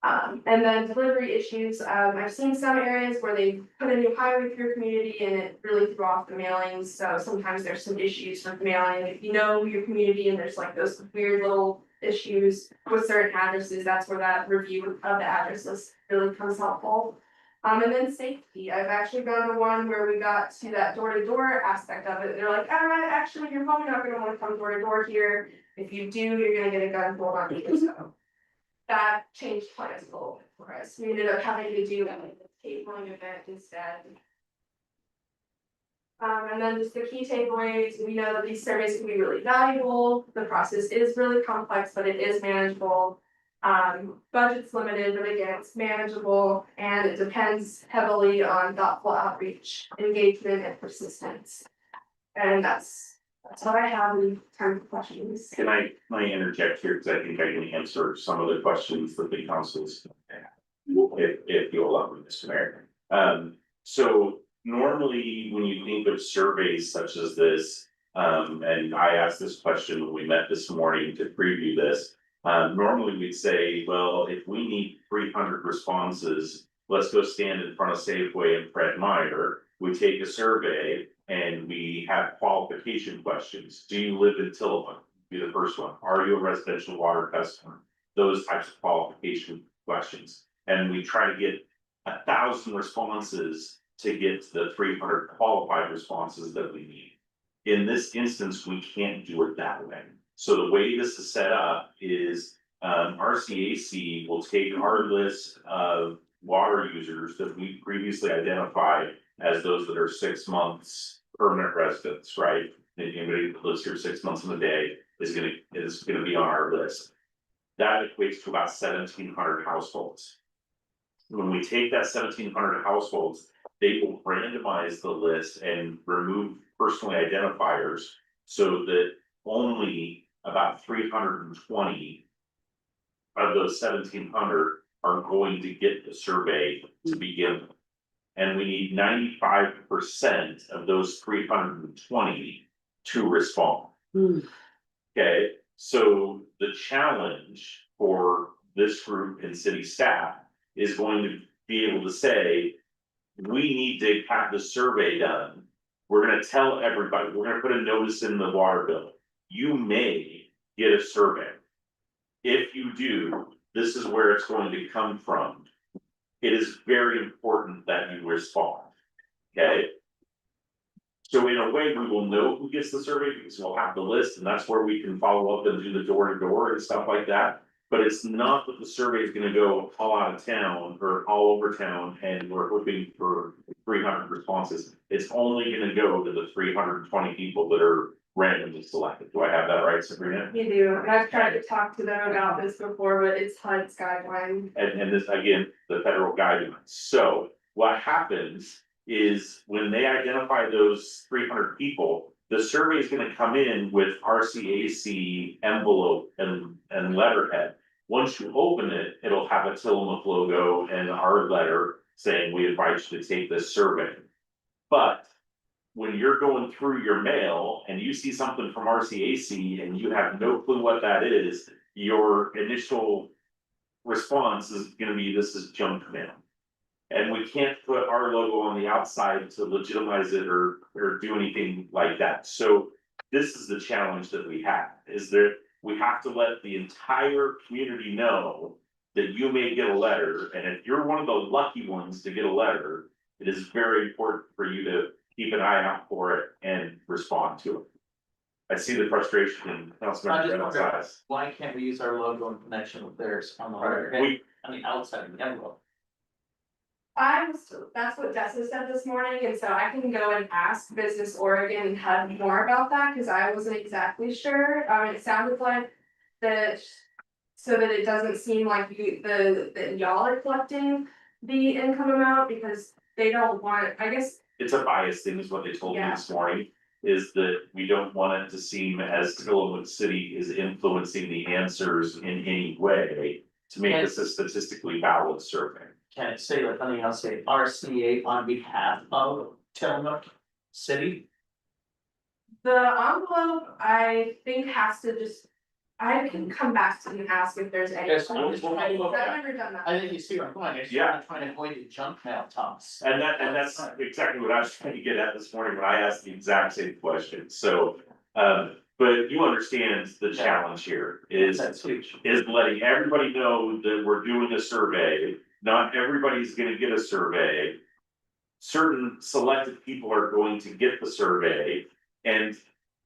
And then delivery issues, I've seen some areas where they put a new highway through a community and it really threw off the mailings, so sometimes there's some issues with mailing. If you know your community and there's like those weird little issues with certain addresses, that's where that review of the address list really comes helpful. And then safety, I've actually gone to one where we got to that door-to-door aspect of it, they're like, actually, you're probably not gonna wanna come door-to-door here. If you do, you're gonna get a gun pulled on you, so. That changed plans a little bit for us, we ended up having to do a tabling event instead. And then just the key takeaways, we know that these surveys can be really valuable, the process is really complex, but it is manageable. Budget's limited, but again, it's manageable, and it depends heavily on thoughtful outreach, engagement, and persistence. And that's what I have in terms of questions. Can I interject here, because I think I can answer some of the questions that the council's have. If you'll allow me, Mr. Mayor. So normally, when you think of surveys such as this, and I asked this question when we met this morning to preview this. Normally we'd say, well, if we need 300 responses, let's go stand in front of Safeway and Fred Meyer. We take a survey and we have qualification questions. Do you live in Tillamook? Be the first one. Are you a residential water customer? Those types of qualification questions. And we try to get 1,000 responses to get to the 300 qualified responses that we need. In this instance, we can't do it that way. So the way this is set up is RCAC will take our list of water users that we previously identified as those that are 6 months permanent residents, right? Anybody that lives here 6 months in a day is gonna be on our list. That equates to about 1,700 households. When we take that 1,700 households, they will randomize the list and remove personally identifiers so that only about 320 of those 1,700 are going to get the survey to begin with. And we need 95% of those 320 to respond. Okay, so the challenge for this group and city staff is going to be able to say, we need to have the survey done. We're gonna tell everybody, we're gonna put a notice in the water bill. You may get a survey. If you do, this is where it's going to come from. It is very important that you respond, okay? So in a way, we will know who gets the survey because we'll have the list and that's where we can follow up and do the door to door and stuff like that. But it's not that the survey is gonna go all out of town or all over town and we're hoping for 300 responses. It's only gonna go to the 320 people that are randomly selected. Do I have that right, Sabrina? You do, and I've tried to talk to them about this before, but it's HUD's guideline. And this, again, the federal guidelines. So what happens is when they identify those 300 people, the survey is gonna come in with RCAC envelope and letterhead. Once you open it, it'll have a Tillamook logo and our letter saying we invite you to take this survey. But when you're going through your mail and you see something from RCAC and you have no clue what that is, your initial response is gonna be, this is junk mail. And we can't put our logo on the outside to legitimize it or do anything like that. So this is the challenge that we have, is that we have to let the entire community know that you may get a letter, and if you're one of the lucky ones to get a letter, it is very important for you to keep an eye out for it and respond to it. I see the frustration in Councilmember Reynolds' eyes. Why can't we use our logo in connection with theirs on the letterhead, We, on the outside of the envelope? That's what Dessa said this morning, and so I can go and ask Business Oregon and HUD more about that, cause I wasn't exactly sure, it sounded like that. So that it doesn't seem like that y'all are collecting the income amount, because they don't want, I guess. it's a bias thing is what they told me Yeah. this morning, is that we don't want it to seem as Tillamook City is influencing the answers in any way to make this a statistically valid survey. Can it say like, something else, say RCA on behalf of Tillamook City? The envelope, I think has to just, I can come back to you and ask if there's any. Yes, I've I'm just trying to look at- never done that. I think you see where I'm going, I'm Yeah. trying to avoid the junk mail toss. And that's exactly what I was trying to get at this morning when I asked the exact same question, so, but you understand the challenge here is. That's huge. Is letting everybody know that we're doing a survey, not everybody's gonna get a survey. Certain selected people are going to get the survey, and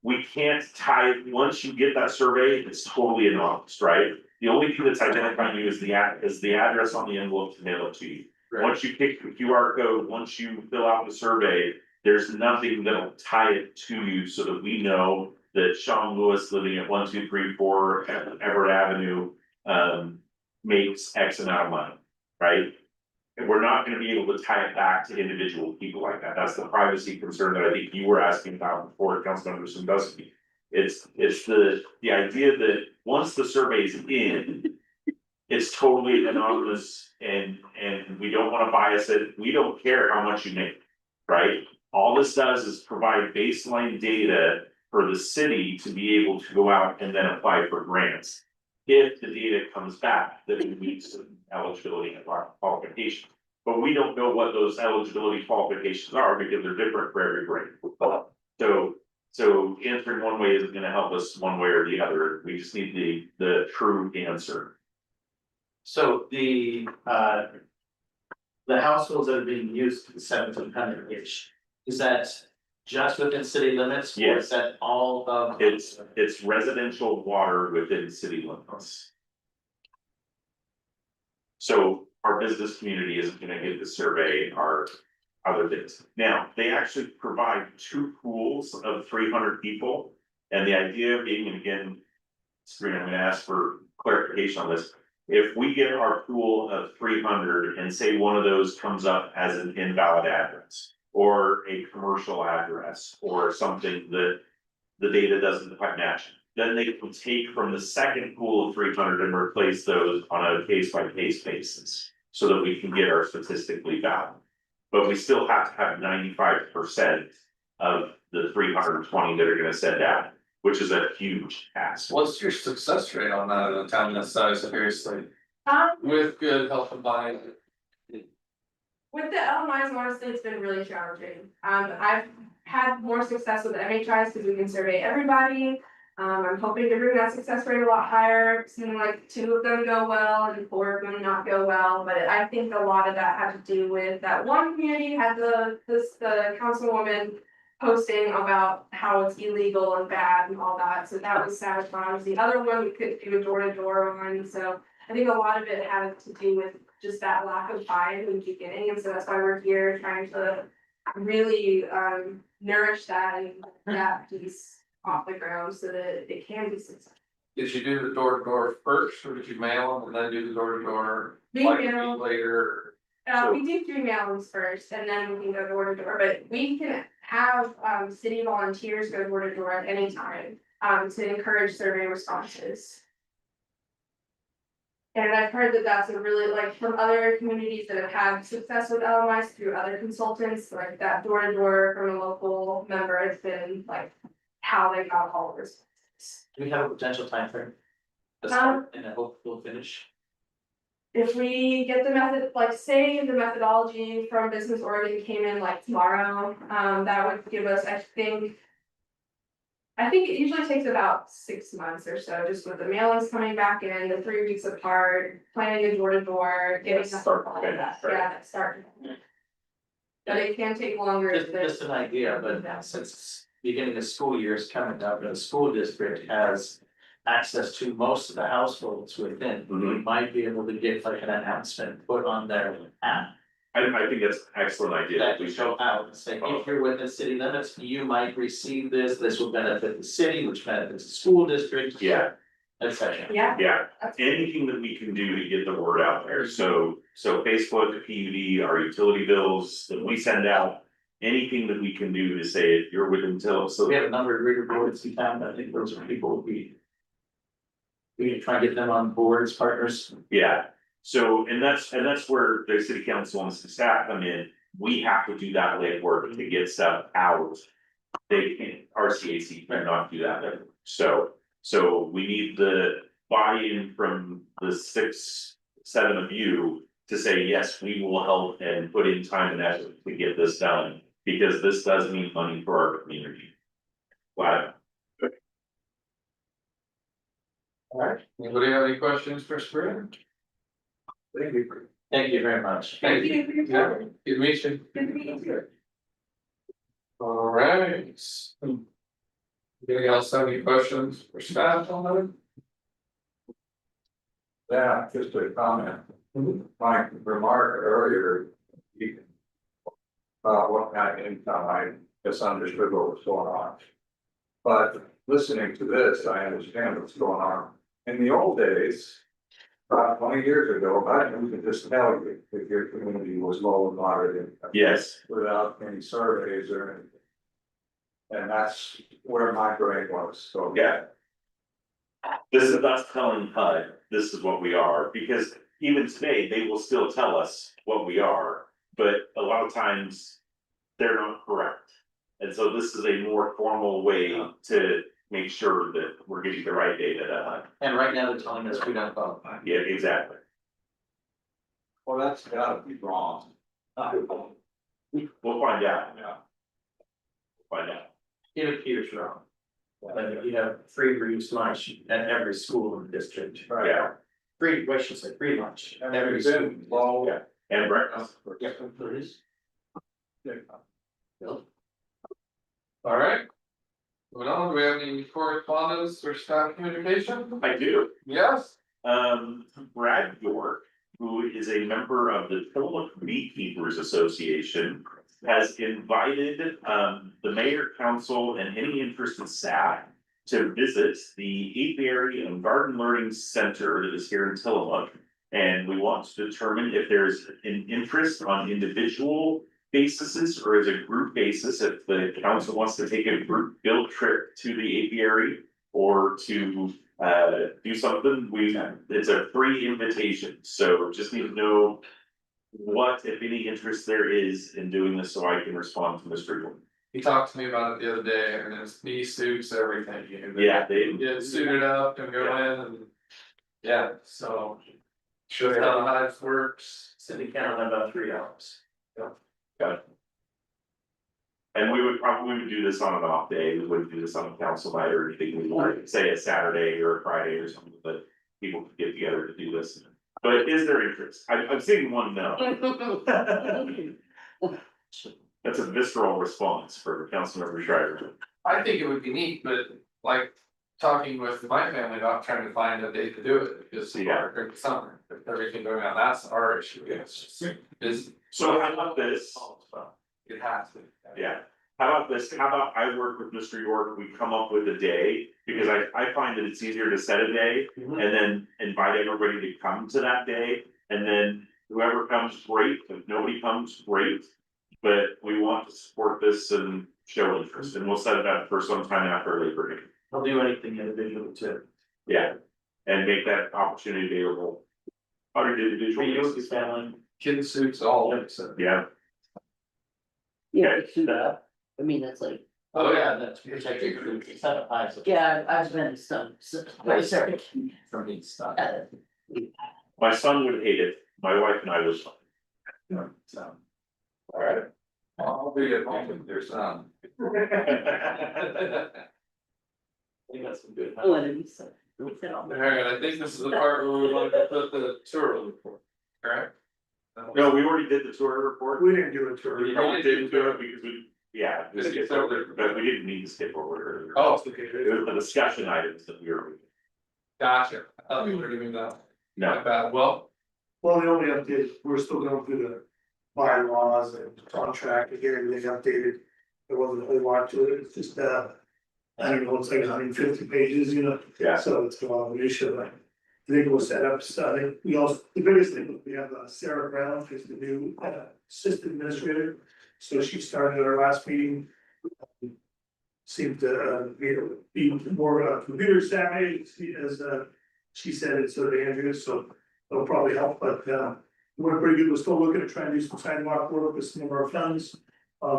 we can't tie, once you get that survey, it's totally anonymous, right? The only thing that's identifying you is the address on the envelope to mail it to you. Right. Once you pick the QR code, once you fill out the survey, there's nothing that'll tie it to you so that we know that Sean Lewis living at 1234 Everett Avenue, makes X amount of money, right? And we're not gonna be able to tie it back to individual people like that. That's the privacy concern that I think you were asking about before, Councilmember Sandusky. It's the idea that once the survey's in, it's totally anonymous and we don't wanna bias it. We don't care how much you make, right? All this does is provide baseline data for the city to be able to go out and then apply for grants. If the data comes back that it meets some eligibility and qualification. But we don't know what those eligibility qualifications are because they're different for every grant. So answering one way isn't gonna help us one way or the other. We just need the true answer. So the households that are being used to the 1700-ish, is that just within city limits? Or Yes. is that all of? It's residential water within city limits. So our business community isn't gonna get the survey, our other things. Now, they actually provide 2 pools of 300 people. And the idea being, and again, Sabrina, I'm gonna ask for clarification on this. If we get our pool of 300 and say one of those comes up as an invalid address. Or a commercial address, or something that the data doesn't quite match. Then they can take from the second pool of 300 and replace those on a case by case basis. So that we can get our statistically valid. But we still have to have 95% of the 320 that are gonna send out, which is a huge task. What's your success rate on that in a town that size, seriously, with good help and buy-in? With the LMIs, honestly, it's been really challenging. I've had more success with the MHIs because we can survey everybody. I'm hoping to bring that success rate a lot higher, seeing like 2 of them go well and 4 of them not go well. But I think a lot of that had to do with that one community had the councilwoman posting about how it's illegal and bad and all that, so that was satisfying. The other one we couldn't do a door to door on, so I think a lot of it had to do with just that lack of buy-in in the beginning, and so that's why we're here trying to really nourish that and that piece. off the ground so that it can be successful. Did you do the door to door first, or did you mail them and then do the door to door We like a mail- week later? We do 3 mailings first and then we can go door to door, but we can have city volunteers go door to door at any time to encourage survey responses. And I've heard that that's a really, like, from other communities that have had success with LMIs through other consultants, like that door to door from a local member has been like how they got all the responses. Do we have a potential timeframe? To Um, start and I hope we'll finish. If we get the method, like say the methodology from Business Oregon came in like tomorrow, that would give us, I think. I think it usually takes about 6 months or so, just with the mailings coming back in, the 3 weeks apart, planning a door to door, getting. Yeah, start all to of that. finish, right. Yeah, that start. But it can take longer if there's. Just an idea, but since it's beginning of school year is coming up, and the school district has access to most of the households within, we might be able to get like an announcement put on their app. I think that's an excellent idea. That we show out and say, if you're within city limits, you might receive this will benefit the city, which benefits the school district. Yeah. Et cetera. Yeah. Yeah, That's- anything that we can do to get the word out there, so Facebook, PUD, our utility bills that we send out. Anything that we can do to say if you're within So we so, have a number of reader boards in town, I think those are people we can try and get them on board as partners. yeah. So, and that's where the city council and the staff come in, we have to do that legwork to get stuff out. They can, RCAC cannot do that, so we need the buy-in from the 6, 7 of you. To say, yes, we will help and put in time and effort to get this done, because this does mean money for our community. Wow. Alright, anybody have any questions for Sabrina? Thank you. Thank you very much. Thank you for your Yeah, time. good to meet you. Good to meet you. Alright. Anybody else have any questions for staff on that? Yeah, just a comment. My remark earlier. What kind of income, I misunderstood what was going on. But listening to this, I understand what's going on. In the old days. About 20 years ago, I could just tell you if your community was low and moderate income. Yes, Without any surveys or anything. And that's where my brain was, so. yeah. This is us telling HUD, this is what we are, because even today, they will still tell us what we are, but a lot of times. They're not correct. And so this is a more formal way to make sure that we're getting the right data to HUD. And right now they're telling us we don't qualify. Yeah, exactly. Well, that's gotta be wrong. We'll find out. Yeah. Find out. It appears wrong. But you have free reduced lunch at every school in the district. Yeah, Free, what should say, free lunch. And Every we've school. been low. yeah. And breakfast. Yeah, please. Bill? Alright. Moving on, do we have any correspondence or staff communication? I do. Yes? Brad York, who is a member of the Tillamook Beekeepers Association, has invited the mayor, council, and any interested staff to visit the Apiary and Garden Learning Center that is here in Tillamook. And we want to determine if there's an interest on individual basis or as a group basis, if the council wants to take a group field trip to the apiary or to do something, it's a free invitation, so just need to know what, if any, interest there is in doing this, so I can respond to Mr. York. He talked to me about it the other day, and it's knee suits, everything, you know. Yeah, they, Get suited up and go in and. Yeah, so. Show you how the hives works. City council in about 3 hours. and we would probably do this on an off day, we wouldn't do this on a council night or anything, we would say a Saturday or a Friday or something, but people could get together to do this. But is there interest? I'm seeing one no. That's a visceral response for Councilmember Schreiber. I think it would be neat, but like talking with my family about trying to find a date to do it, because during the summer, if everything going on, that's our issue, is. So how about this? It has to. Yeah, How about this, how about I work with Mr. York, we come up with a day, because I find that it's easier to set a day. Mhm. And then invite everybody to come to that day, and then whoever comes, great, if nobody comes, great. But we want to support this and show interest, and we'll set it up for some time after Labor Day. I'll do anything individual too. Yeah, and make that opportunity available. Other For you, individuals, his family. Kid suits all, so. yeah, Yeah, it's suit up. I mean, that's like, Oh, yeah. That's protected from 7 so. yeah, I've been some, sorry. From being stuck. my son would hate it, my wife and I was. So. Alright. I'll be at home with their son. I think that's some good. Oh, and it's, Alright, I think this is the part where we want to put the tour report, correct? No, we already did the tour report. We didn't do a tour. We probably didn't do it because we, yeah, just skip over, but we didn't need to skip over it. Oh, okay. It was the discussion items that we were. Gotcha. I thought we were doing that. No, Not bad. Well, Well, the only update, we're still going through the bylaws and contract to get everything updated. There wasn't a whole lot to it, it's just, I don't know, it's like 150 pages, you know? Yeah. So it's a lot of issue, but I think we'll set up, so I think we also, the biggest thing, was we have Sarah Brown, who's the new assistant administrator. So she started at our last meeting. Seemed to be more computer savvy, as she said it, so did Andrew, so it'll probably help, but we're pretty good, we're still looking to try and do some sidewalk work with some of our funds.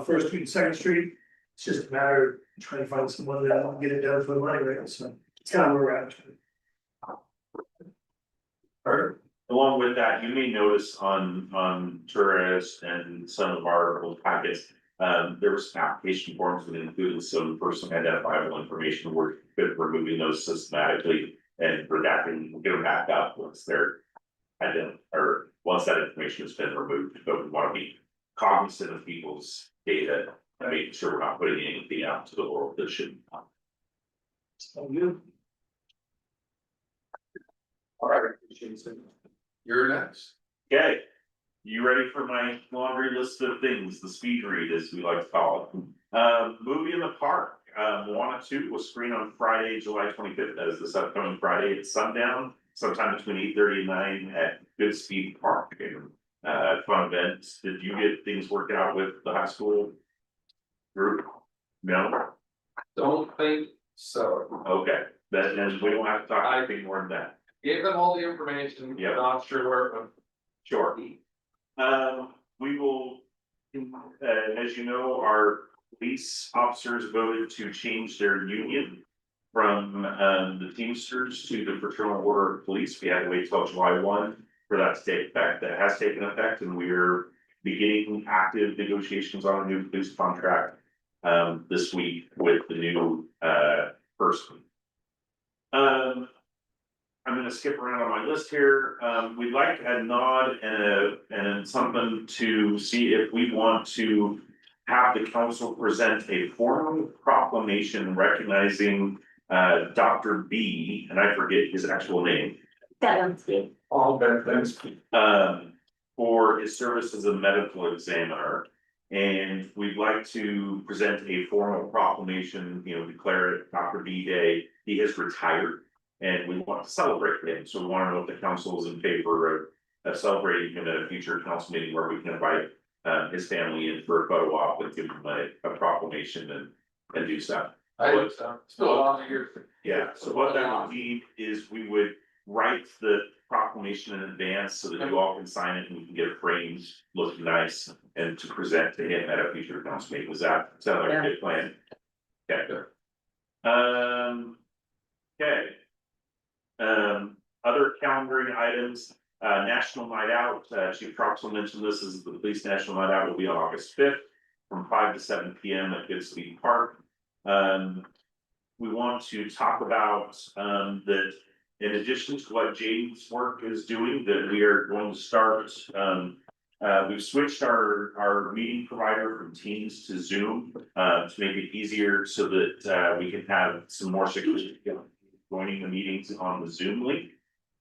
First Street and Second Street, it's just a matter of trying to find someone that will get it done for the money, right, so it's kind of where we're at. along with that, you may notice on Torres and some of our old packets. There was some application forms that included some personally identifiable information, we're good for removing those systematically. And redacting, we'll get them back up once they're or once that information has been removed, but we wanna be cognizant of people's data. And making sure we're not putting anything out to the world that shouldn't. So you, alright. You're next. Okay, you ready for my laundry list of things, the speed read as we like to call it? Movie in the Park, Moana 2 was screened on Friday, July 25th, that is this upcoming Friday at sundown. Sometime between 8:30 and 9 at Goodspeed Park, fun event. Did you get things worked out with the high school group? No? Don't think so. Okay, then we don't have to talk anything more than that. Gave them all the information. Yep. Not sure where. Sure. We will, as you know, our police officers voted to change their union from the Teamsters to the Fraternal Order of Police. We had to wait till July 1 for that to take effect. That has taken effect, and we're beginning active negotiations on a new police contract this week with the new person. I'm gonna skip around on my list here. We'd like a nod and something to see if we want to have the council present a formal proclamation recognizing Dr. B, and I forget his actual name. That one's good. All benefits. For his service as a medical examiner. And we'd like to present a formal proclamation, declare it Dr. B Day. He has retired. And we want to celebrate him, so we want to know if the council is in favor of celebrating him at a future council meeting where we can invite his family in for a photo op and give him a proclamation and do stuff. I think so. Still a lot of years. Yeah, so what that would mean is we would write the proclamation in advance so that you all can sign it and we can get it framed, looking nice, and to present to him at a future council meeting. Does that sound like a good plan? Okay. Okay. Other calendaring items, National Night Out, Chief Troxel mentioned this is the Police National Night Out will be on August 5th from 5 to 7 p.m. at Goodspeed Park. We want to talk about that in addition to what James' work is doing, that we are going to start, we've switched our meeting provider from Teams to Zoom to make it easier so that we can have some more security joining the meetings on the Zoom link.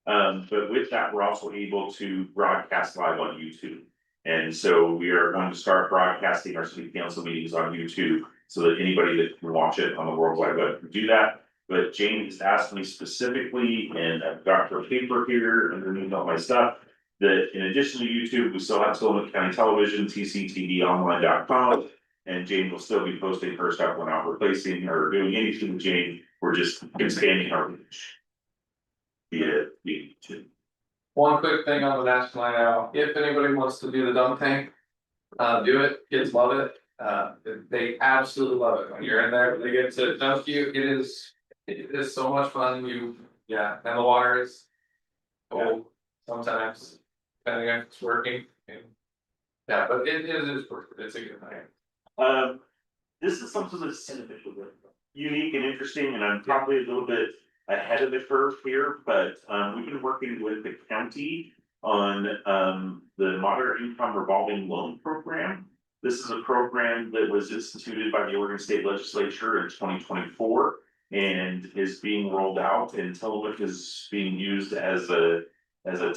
But with that, we're also able to broadcast live on YouTube. And so we are going to start broadcasting our city council meetings on YouTube so that anybody that can watch it on the World Wide Web can do that. But Jane has asked me specifically, and I've got her paper here underneath all my stuff, that in addition to YouTube, we still have Tillamook County Television, tctvonline.com. And Jane will still be posting her stuff. We're not replacing or doing anything with Jane. We're just expanding our reach. Yeah, YouTube. One quick thing on the national night out, if anybody wants to do the dunk tank, do it, kids love it. They absolutely love it when you're in there, they get to dunk you, it is so much fun, and the water is. Cold sometimes, depending if it's working, and. Yeah, but it is worth it, it's a good night. This is something that's unique and interesting, and I'm probably a little bit ahead of the curve here, but we've been working with the county on the moderate income revolving loan program. This is a program that was instituted by the Oregon State Legislature in 2024 and is being rolled out, and Tillamook is being used as a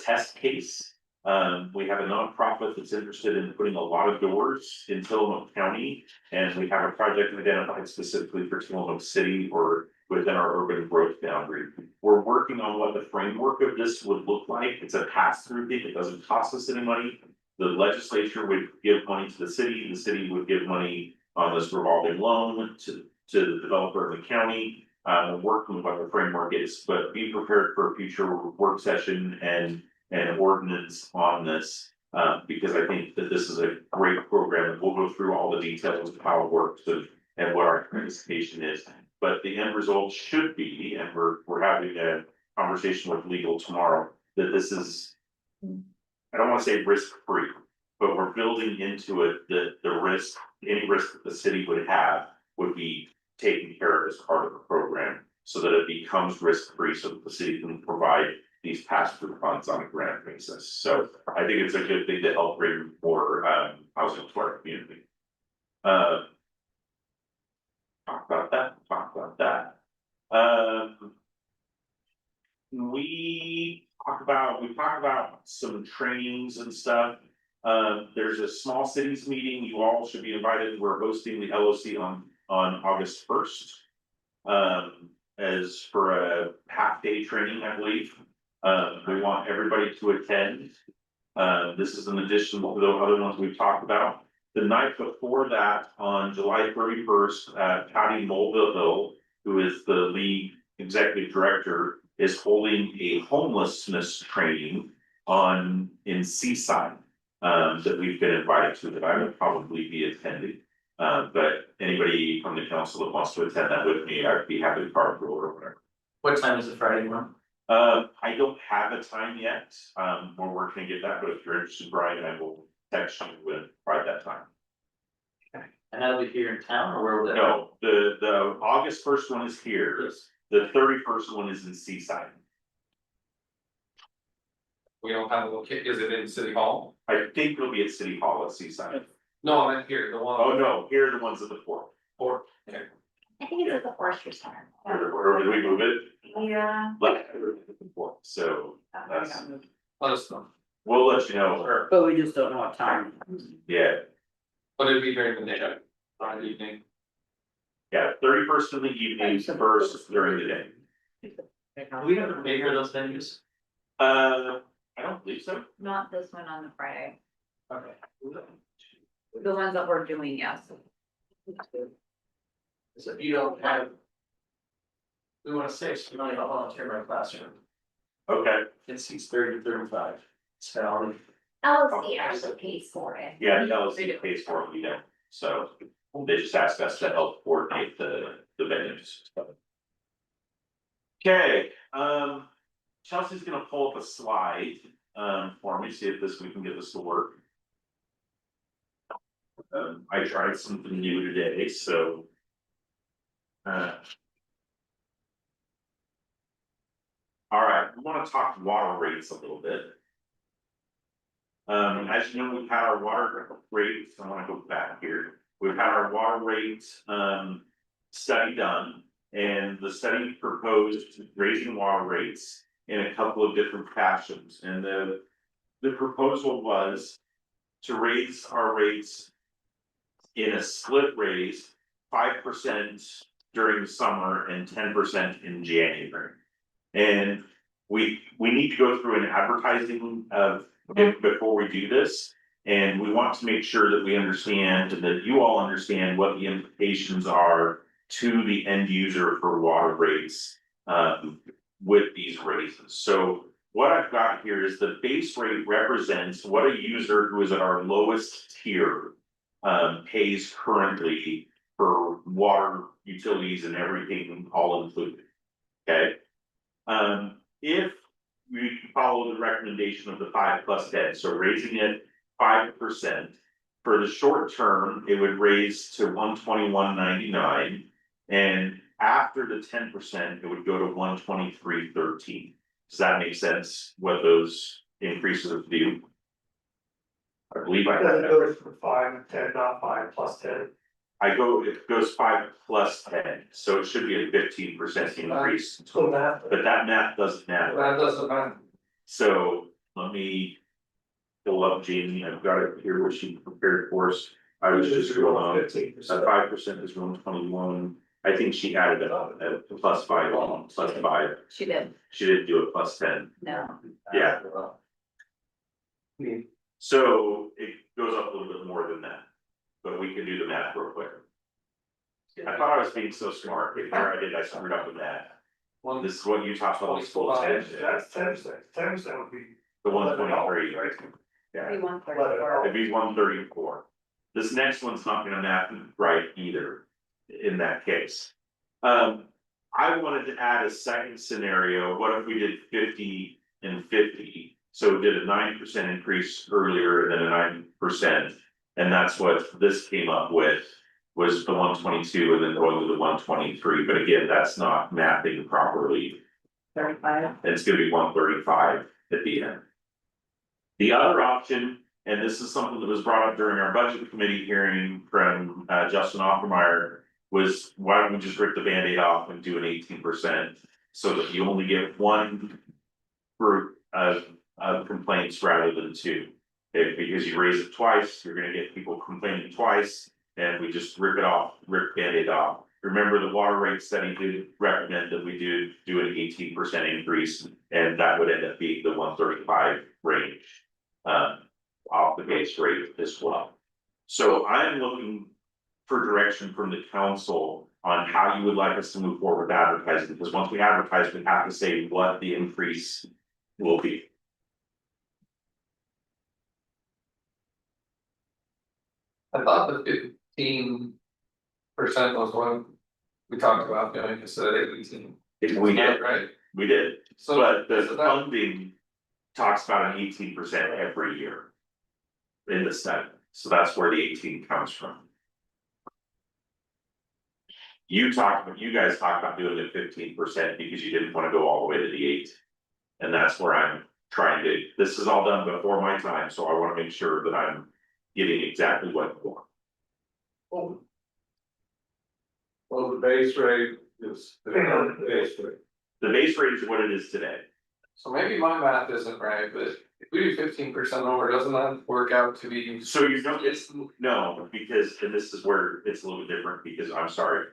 test case. We have a nonprofit that's interested in putting a lot of doors in Tillamook County, and we have a project identified specifically for Tillamook City or within our urban growth boundary. We're working on what the framework of this would look like. It's a pass-through thing. It doesn't cost us any money. The legislature would give money to the city would give money on this revolving loan to the developer of the county. Working with what the framework is, but be prepared for a future work session and an ordinance on this. Because I think that this is a great program, and we'll go through all the details of how it works and what our participation is. But the end result should be, and we're having a conversation with legal tomorrow, that this is. I don't wanna say risk-free, but we're building into it that the risk, any risk that the city would have would be taken care of as part of the program. So that it becomes risk-free, so that the city can provide these pass-through funds on a grant basis. So I think it's a good thing to help bring more housing to our community. Talk about that. We talk about some trainings and stuff. There's a small cities meeting. You all should be invited. We're hosting the LOC on August 1st. As for a half-day training, I believe. We want everybody to attend. This is an addition to the other ones we've talked about. The night before that, on July 31st, Patty Mulvihill, who is the lead executive director, is holding a homelessness training in Seaside. That we've been invited to, that I would probably be attending. But anybody from the council that wants to attend that with me, I'd be happy to carpool or whatever. What time is the Friday one? I don't have a time yet. We're working to get that, but if you're interested, Brian, I will text you and provide that time. And that'll be here in town, or where will that? No, the August 1st one is here. Yes. The 31st one is in Seaside. We don't have a location, is it in City Hall? I think it'll be at City Hall at Seaside. No, I meant here, the one. Oh, no, here are the ones at the port. Or, okay. I think it's at the Forestry Center. Or did we move it? Yeah. So that's, Let us know, we'll let you know. But we just don't know what time. Yeah, but it'd be during the day, Friday evening. yeah, 31st in the evening, first during the day. Do we have to pay for those venues? I don't believe so. Not this one on the Friday, Okay. the ones that we're doing, yes. So if you don't have. We wanna save some money on volunteer in our classroom, Okay, it seats 30 to 35. So, LLC actually pays for it. yeah, the LLC pays for it, we don't, so they just asked us to help coordinate the venues. Okay, Chelsea's gonna pull up a slide, for me, see if we can get this to work. I tried something new today, so. All right, we wanna talk water rates a little bit. As you know, we've had our water rates, I wanna go back here, we've had our water rates, study done. And the study proposed raising water rates in a couple of different fashions, and the proposal was to raise our rates in a split raise, 5% during the summer and 10% in January. And we need to go through an advertising of it before we do this. And we want to make sure that we understand and that you all understand what the implications are to the end user for water rates with these raises. So what I've got here is the base rate represents what a user who is at our lowest tier pays currently for water, utilities and everything all included. Okay? If we follow the recommendation of the 5+10, so raising it 5%, for the short term, it would raise to 121.99, and after the 10%, it would go to 123.13. Does that make sense? What those increases would do? I believe I have That that. goes from 5 to 10, not 5+10. It goes 5+10, so it should be a 15% increase, So that. but that math doesn't matter. That doesn't matter. So let me pull up Jamie, I've got it here, what she prepared for us. I was just going on, 15%. that 5% is 121. I think she added it up at +5, +5. She did, She didn't do it +10. no. Yeah. So it goes up a little bit more than that, but we can do the math real quick. I thought I was being so smart, but here I did, I screwed up with that. This is what Utah Public Schools did, That's 10%, 10% would be. the 123. Right? Yeah. 134. It'd be 134. This next one's not gonna map right either, in that case. I wanted to add a second scenario, what if we did 50 and 50? So we did a 9% increase earlier than a 9%, and that's what this came up with. Was the 122 and then going to the 123, but again, that's not mapping properly. 35. It's gonna be 135 at the end. The other option, and this is something that was brought up during our budget committee hearing from Justin Offenmeyer, was why don't we just rip the Band-Aid off and do an 18%, so that you only get one group of complaints rather than two. Because you raise it twice, you're gonna get people complaining twice, and we just rip it off, rip Band-Aid off. Remember, the water rate study did recommend that we do an 18% increase, and that would end up being the 135 range. Off the base rate as well. So I'm looking for direction from the council on how you would like us to move forward with advertising, because once we advertise, we have to say what the increase will be. I thought the 15% was what we talked about doing instead of 18. We did, Right? we did, So. but the so that- funding talks about an 18% every year. In the study, so that's where the 18 comes from. You guys talked about doing it 15% because you didn't want to go all the way to the 8. And that's where I'm trying to, this is all done before my time, so I want to make sure that I'm getting exactly what you want. Well, the base rate is. The base rate. The base rate is what it is today. So maybe my math isn't right, but if we do 15% over, doesn't that work out to be? So you don't, no, because, and this is where it's a little bit different, because I'm sorry.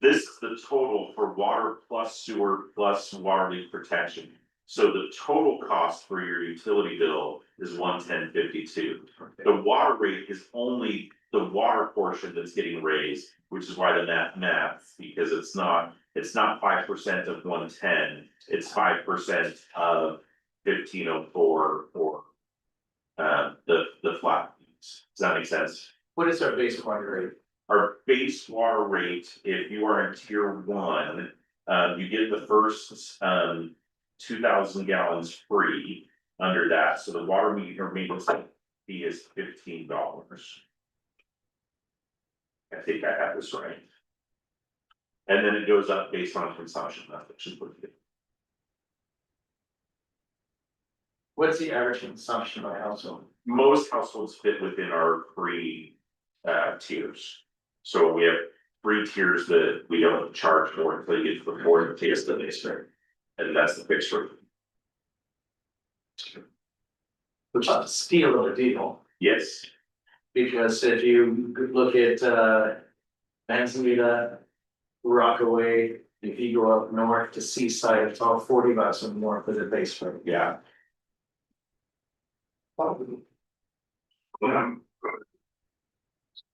This is the total for water plus sewer plus water leak protection. So the total cost for your utility bill is 110.52. The water rate is only the water portion that's getting raised, which is why the math, because it's not 5% of 110, it's 5% of 1504 for the flat fees. Does that make sense? What is our base water rate? Our base water rate, if you are in tier 1, you get the first 2,000 gallons free under that, so the water meter maintenance fee is $15. I think I have this right. And then it goes up based on consumption method. What's the average consumption by household? Most households fit within our 3 tiers. So we have 3 tiers that we don't charge for until you get to the 4th tier, the base rate. And that's the fixed rate. Which is steal of a deal. Yes, Because if you could look at Manzanita, Rockaway, if you go up north to Seaside, it's all $40 or more for the base rate. yeah.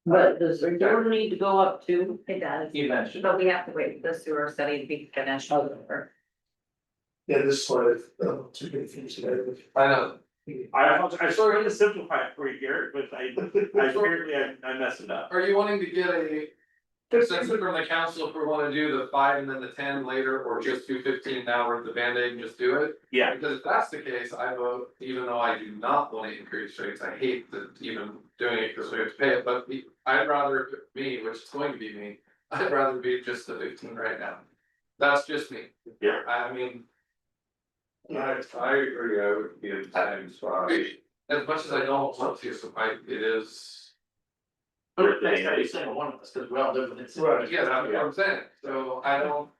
But does the sewer need to go up too? It does, You mentioned. but we have to wait for the sewer study to be finished. Yeah, this slide, too many things today. I know, I started to simplify it for you, Garrett, but apparently I messed it up. are you wanting to get a consensus from the council if we wanna do the 5 and then the 10 later, or just do 15 now with the Band-Aid and just do it? Yeah, Because if that's the case, I vote, even though I do not wanna increase rates, I hate that even doing it because we have to pay it, but I'd rather me, which is going to be me, I'd rather be just the 15 right now. That's just me. Yeah. I mean, I agree, I would be in the same spot. as much as I don't want to, so it is, But that's every single one of us, because we all live in it. Right. yeah, that's what I'm saying, so I don't.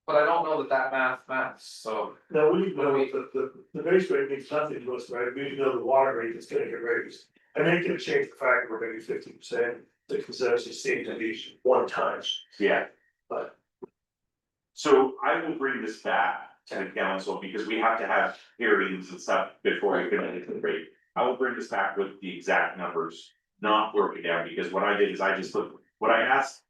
But I don't know that math maths, so. No, we know the base rate means nothing to us, right? We know the water rate is gonna get raised. And they can change the fact that we're gonna be 50%, the consensus seems to be one time. yeah. But- So I will bring this back to the council because we have to have hearings and stuff before we can make the rate. I will bring this back with the exact numbers, not broken down, because what I did is I just looked, what I asked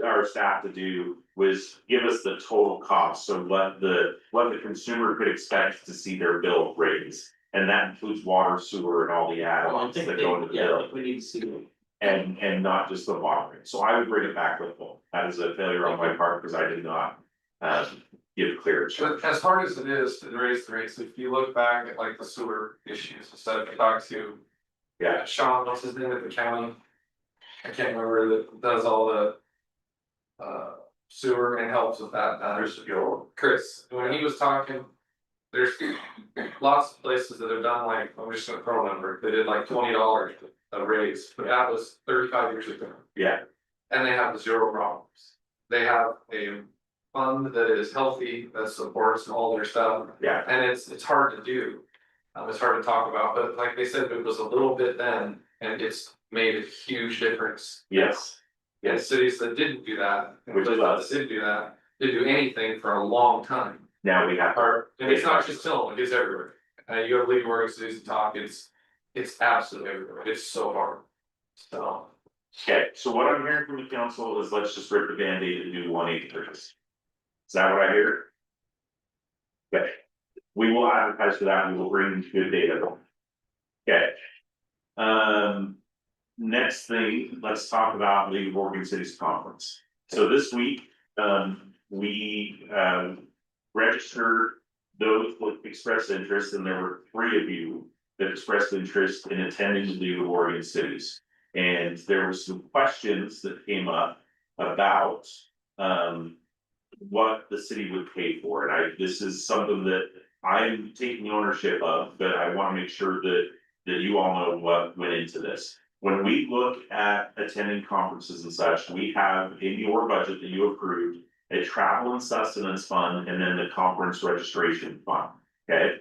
our staff to do was give us the total cost, so what the consumer could expect to see their bill raise. And that includes water, sewer, and all the add-ons that go into the bill, We need to see. and not just the water rate. So I would bring it back with both. That is a failure on my part, because I did not give clear. But as hard as it is to raise the rates, if you look back at like the sewer issues, instead of talk to. Yeah. Sean, what's his name at the county? I can't remember that does all the. Sewer and helps with that, Chris, when he was talking. There's lots of places that have done like, I'm just gonna throw a number, they did like $20 a raise, but that was 35 years ago. Yeah, And they have zero problems. They have a fund that is healthy, that supports all their stuff, yeah, and it's hard to do. It's hard to talk about, but like they said, it was a little bit then, and it's made a huge difference. yes, And cities that didn't do that, and Which places was- that didn't do that, didn't do anything for a long time. now we have. And it's not just Tillamook, it's everywhere. You have League of Oregon Cities to talk, it's absolutely everywhere, it's so hard. So, Okay, so what I'm hearing from the council is let's just rip the Band-Aid and do 183. Is that what I hear? Okay, we will advertise for that, and we will bring good data. Okay. Next thing, let's talk about League of Oregon Cities Conference. So this week, we registered those that expressed interest, and there were 3 of you that expressed interest in attending the League of Oregon Cities. And there were some questions that came up about what the city would pay for. And this is something that I'm taking ownership of, but I want to make sure that you all know what went into this. When we look at attending conferences and such, we have in your budget that you approved a travel and sustenance fund, and then the conference registration fund, okay?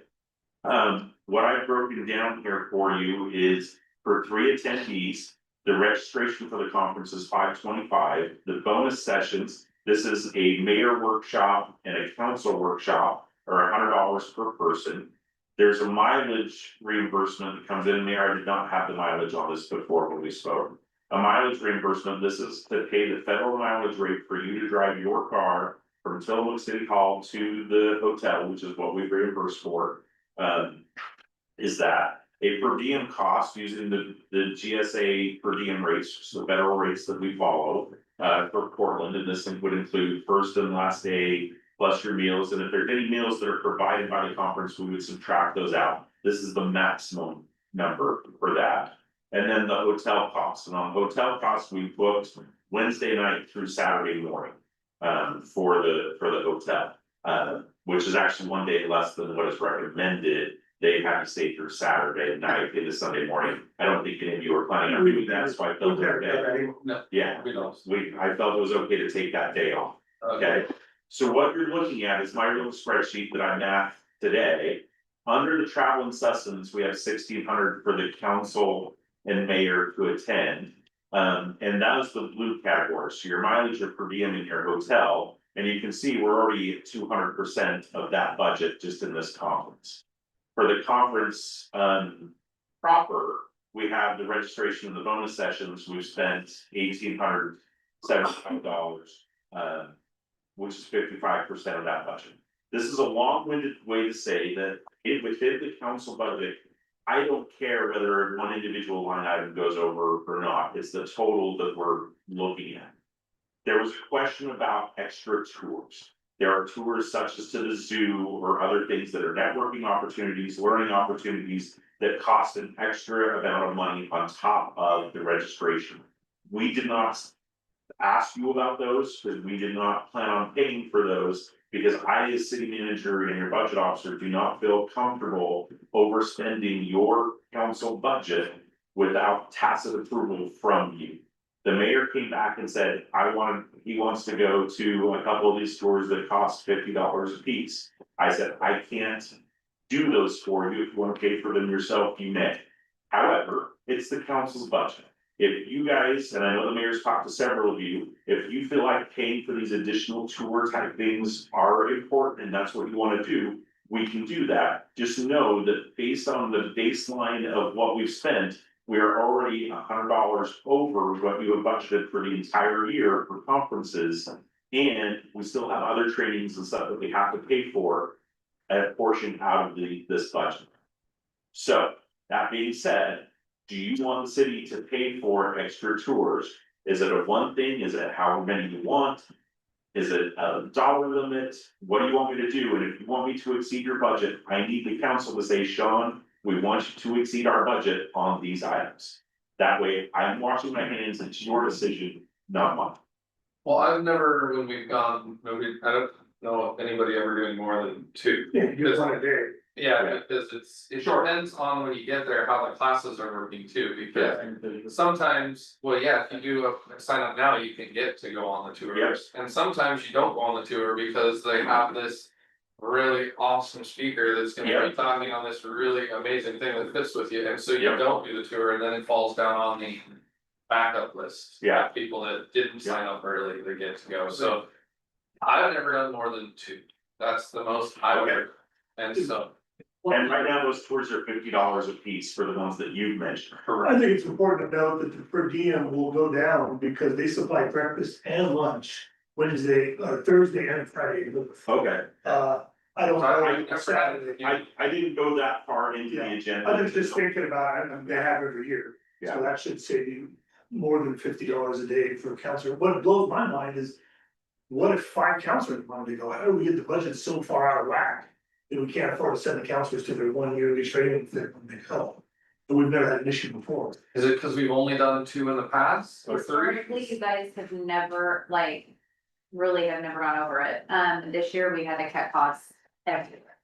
What I've broken down here for you is for 3 attendees, the registration for the conference is $525. The bonus sessions, this is a mayor workshop and a council workshop, are $100 per person. There's a mileage reimbursement that comes in there. I did not have the mileage on this before when we spoke. A mileage reimbursement, this is to pay the federal mileage rate for you to drive your car from Tillamook City Hall to the hotel, which is what we reimburse for. Is that a per diem cost using the GSA per diem rates, so the federal rates that we follow for Portland, and this would include first and last day plus your meals, and if there's any meals that are provided by the conference, we would subtract those out. This is the maximum number for that. And then the hotel costs, and on hotel costs, we booked Wednesday night through Saturday morning for the hotel, which is actually 1 day less than what is recommended. They have to stay through Saturday night into Sunday morning. I don't think any of you are planning on doing that, so I felt okay. no, Yeah, we don't. I felt it was okay to take that day off. Okay, so what you're looking at is my little spreadsheet that I mathed today. Under the travel and sustenance, we have 1,600 for the council and mayor to attend. And that was the blue category, so your mileage, your per diem in your hotel, and you can see we're already at 200% of that budget just in this conference. For the conference, proper, we have the registration and the bonus sessions, we've spent $1,875, which is 55% of that budget. This is a long-winded way to say that if within the council budget, I don't care whether one individual line item goes over or not, it's the total that we're looking at. There was a question about extra tours. There are tours such as to the zoo or other things that are networking opportunities, learning opportunities that cost an extra amount of money on top of the registration. We did not ask you about those because we did not plan on paying for those, because I, as city manager and your budget officer, do not feel comfortable overspending your council budget without tacit approval from you. The mayor came back and said, he wants to go to a couple of these tours that cost $50 a piece. I said, I can't do those for you. If you want to pay for them yourself, you may. However, it's the council's budget. If you guys, and I know the mayor's talked to several of you, if you feel like paying for these additional tour type things are important and that's what you want to do, we can do that. Just know that based on the baseline of what we've spent, we are already $100 over what you have budgeted for the entire year for conferences. And we still have other trainings and stuff that we have to pay for a portion out of this budget. So that being said, do you want the city to pay for extra tours? Is it a one thing? Is it how many you want? Is it a dollar limit? What do you want me to do? And if you want me to exceed your budget, I need the council to say, Sean, we want you to exceed our budget on these items. That way I'm washing my hands, it's your decision, not mine. Well, I've never, when we've gone, I don't know if anybody ever doing more than two. Yeah, you just want a day. Yeah, because it depends on when you get there, how the classes are working too, because sometimes, well, yeah, if you do a sign up now, you can get to go on the tours. And sometimes you don't go on the tour because they have this really awesome speaker that's gonna be talking on this really amazing thing that fits with you, and so you don't do the tour, and then it falls down on the backup list. Yeah. People that didn't sign up early, they get to go, so I've never done more than two, that's the most I would, and so. And right now, those tours are $50 a piece for the ones that you've mentioned. I think it's important to note that the per diem will go down because they supply breakfast and lunch Wednesday, Thursday and Friday. Okay. I don't I know. never had it. I didn't go that far into the agenda. I was just thinking about it, and they have every year, so that should save you more than $50 a day for a counselor. What blows my mind is, what if 5 counselors wanted to go, how do we get the budget so far out of whack? That we can't afford to send the counselors to their 1 yearly training thing when they go. And we've never had an issue before. Is it because we've only done 2 in the past, or 3? Historically, you guys have never, really have never gone over it. This year we had to cut costs everywhere.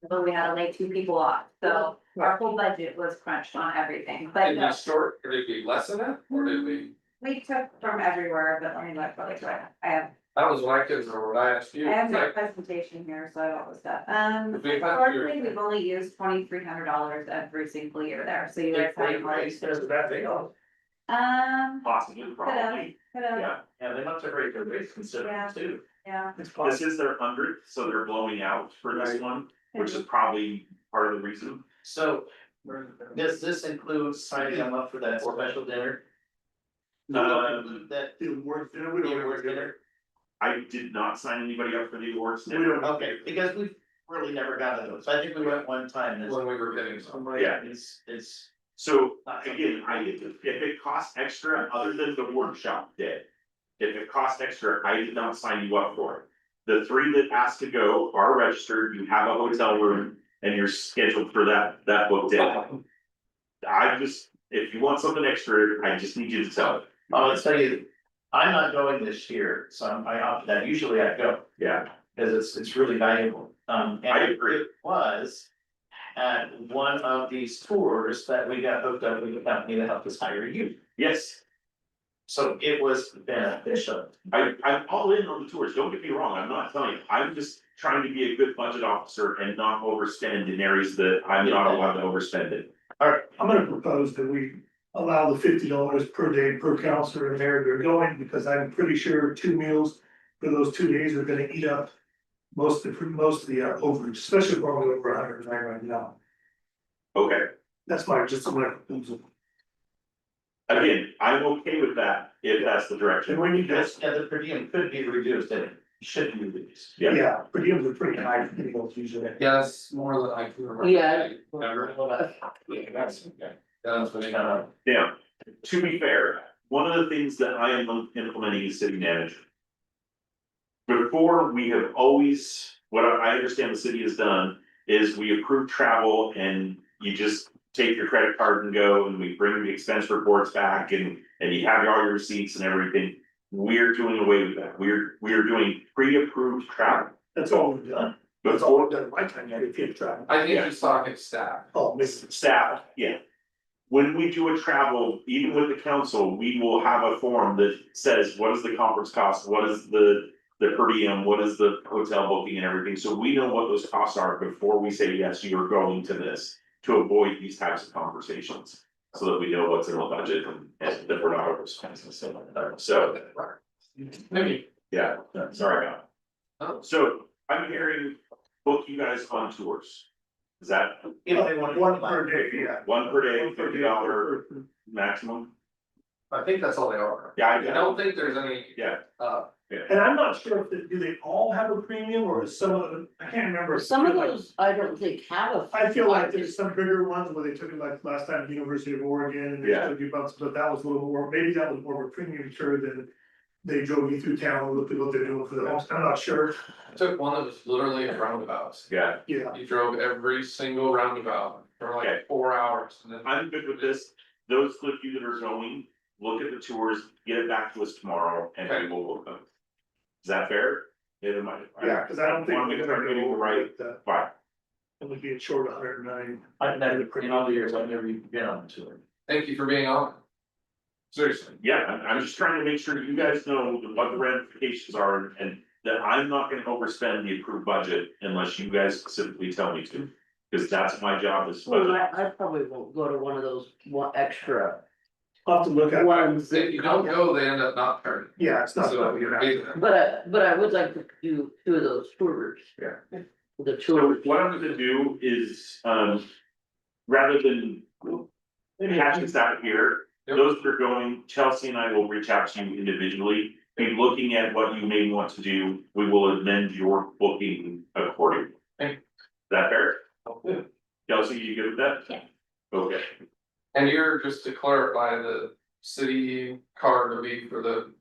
But we had to lay 2 people off, so our whole budget was crunched on everything, but Did we short, or did we lessen it, or did we? we took from everywhere, but let me look really quick. I have That was what I could, or what I asked you. my presentation here, so I have all the stuff. If we had to- Historically, we've only used $2,300 every single year there, so you guys have. There's a bad thing on. Possibly, probably, Yeah, they must have raised their rates considerably too. Yeah, this is their 100th, so they're blowing out for this one, which is probably part of the reason. So, does this include signing them up for that special dinner? That, The awards dinner, we don't the ever awards do dinner? I did not sign anybody up for the awards. We don't. Okay, because we've really never gotten those, I think we went one time, and When we were getting some. Yeah. it's. So again, if it costs extra, other than the workshop did. If it costs extra, I did not sign you up for it. The 3 that asked to go are registered, you have a hotel room, and you're scheduled for that booked in. If you want something extra, I just need you to tell it. I'll tell you, I'm not going this year, so I opted that, usually I go, Yeah, because it's really valuable. And I agree. it was at one of these tours that we got hooked up with a company that helped us hire you. yes, So it was beneficial. I'm all in on the tours, don't get me wrong, I'm not telling you, I'm just trying to be a good budget officer and not overspend in areas that I'm not allowed to overspend in. I'm gonna propose that we allow the $50 per day per counselor and there they're going, because I'm pretty sure 2 meals for those 2 days are gonna eat up most of the overage, especially if we're only over 109 right now. Okay, That's my, just my proposal. again, I'm okay with that, if that's the direction. And when you Yes, just, yeah, the per diem could be reduced and it should be reduced. Yeah. yeah, per diems are pretty high, usually. Yes, more than I can remember. Yeah. Never. Yeah, that's okay. That's what Now, to be fair, one of the things that I am implementing as city manager. Before, we have always, what I understand the city has done is we approve travel and you just take your credit card and go, and we bring the expense reports back and you have all your receipts and everything. We're doing away with that. We're doing pre-approved travel. That's all we've done. That's all Before we've done in my time, I can't travel. I think he's talking staff. Oh, Mrs. staff, yeah. When we do a travel, even with the council, we will have a form that says, what is the conference cost, what is the per diem, what is the hotel booking and everything, so we know what those costs are before we say, yes, you're going to this. To avoid these types of conversations, so that we know what's in the budget and that we're not overspending, so, Maybe. yeah, sorry about it. So, I'm hearing, book you guys on tours. Is that If they want. One per day, yeah. one per day, $50 maximum? I think that's all they are. Yeah, I don't think there's any, Yeah, And I'm not sure if do they all have a premium or is some of them, I can't remember. Some of those, I don't think have a. I feel like there's some bigger ones where they took it like last time, University of Oregon, and they Yeah. took you bumps, but that was a little more, maybe that was more of a premium tour than. They drove you through town and looked at what they're doing for the homes, I'm not sure, I took one that was literally a roundabout. yeah, yeah. You drove every single roundabout for Okay. like 4 hours and then. I'm good with this. Those of you that are going, look at the tours, get it back to us tomorrow and we will book them. Is that fair? Yeah, Yeah, cause I don't think. Wanna make sure I'm getting the right- That, Fine, it would be short 109. I've never, in all the years, I've never even been on a tour. Thank you for being on. Seriously. yeah, I'm just trying to make sure you guys know what the ramifications are and that I'm not gonna overspend the approved budget unless you guys specifically tell me to. Cause that's my job is Well, budget. I probably won't go to one of those extra I'll have to look at, ones If you don't that. go, they end up not turning. yeah, it's not. So, But I would like to do 2 of those tours. Yeah. The So tour. what I'm gonna do is, rather than hash this out here, Yep. those that are going, Chelsea and I will reach out to you individually. Be looking at what you may want to do, we will amend your booking accordingly. Okay. Is that fair? Yeah. Chelsea, you good with that? Yeah. Okay, And you're, just to clarify, the city card will be for the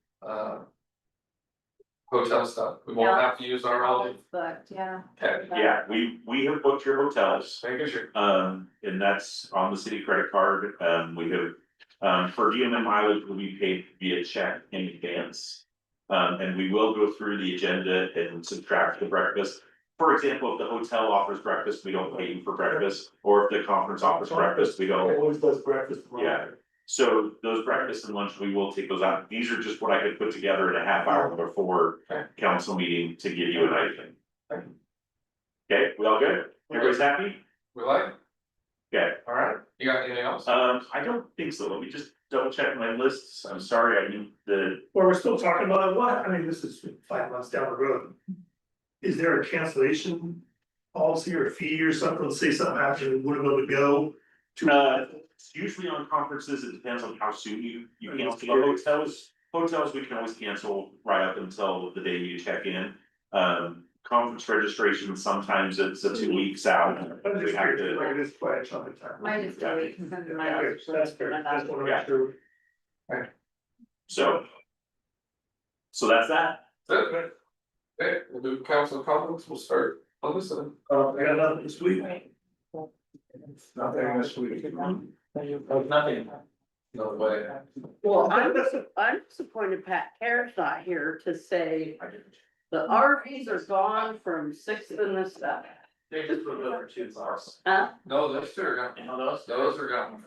hotel stuff. We won't have to use our own. But, yeah. Okay, yeah, we have booked your hotels. making sure. And that's on the city credit card, we have, per diem and mileage will be paid via check in advance. And we will go through the agenda and subtract the breakfast. For example, if the hotel offers breakfast, we don't pay you for breakfast, or if the conference offers breakfast, we don't. Always does breakfast. Yeah, so those breakfast and lunch, we will take those out. These are just what I could put together in a half hour before council meeting to give you an idea. Okay, we all good? Everybody's happy? We like, Okay. alright, you got anything else? I don't think so. Let me just double check my lists. I'm sorry, I need the, Well, we're still talking about what, I mean, this is 5 months down the road. Is there a cancellation policy or fee or something, say something happens, we wouldn't be able to go to. usually on conferences, it depends on how soon you cancel. Hotels, we can always cancel right up until the day you check in. Conference registration, sometimes it's a 2 weeks out. I'm We just have curious, like, to, it is quite a chunk of time. Mine is 2 weeks. Okay, that's fair, that's what I'm sure. so. So that's that. That's it. Okay, we'll do council comments, we'll start on this end. I got nothing this week. Nothing this week. Nothing. No way. Well, I'm disappointed Pat Care's not here to say the RVs are gone from 6th and this stuff. They just put it over 2 hours. Huh? No, those two are gone. Those are gone.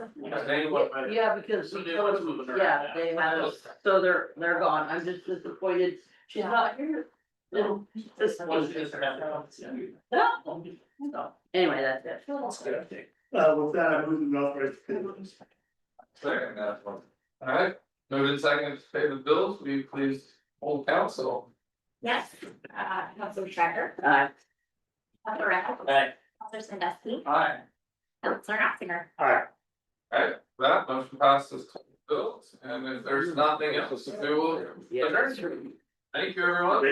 Yeah, because we told them, yeah, they have, so they're gone. I'm just disappointed she's not here. No, this was. No. Anyway, that's it. With that, I move the authorized. Second that one. Alright, moved and second to pay the bills, will you please hold council? Yes, Counselor Shriver, Aye. Counselor Rath, Aye. Counselor Sandusky, Aye. Counselor Oxinger. Alright, that motion passes to the bills, and if there's nothing else, we will adjourn. Thank you, everyone.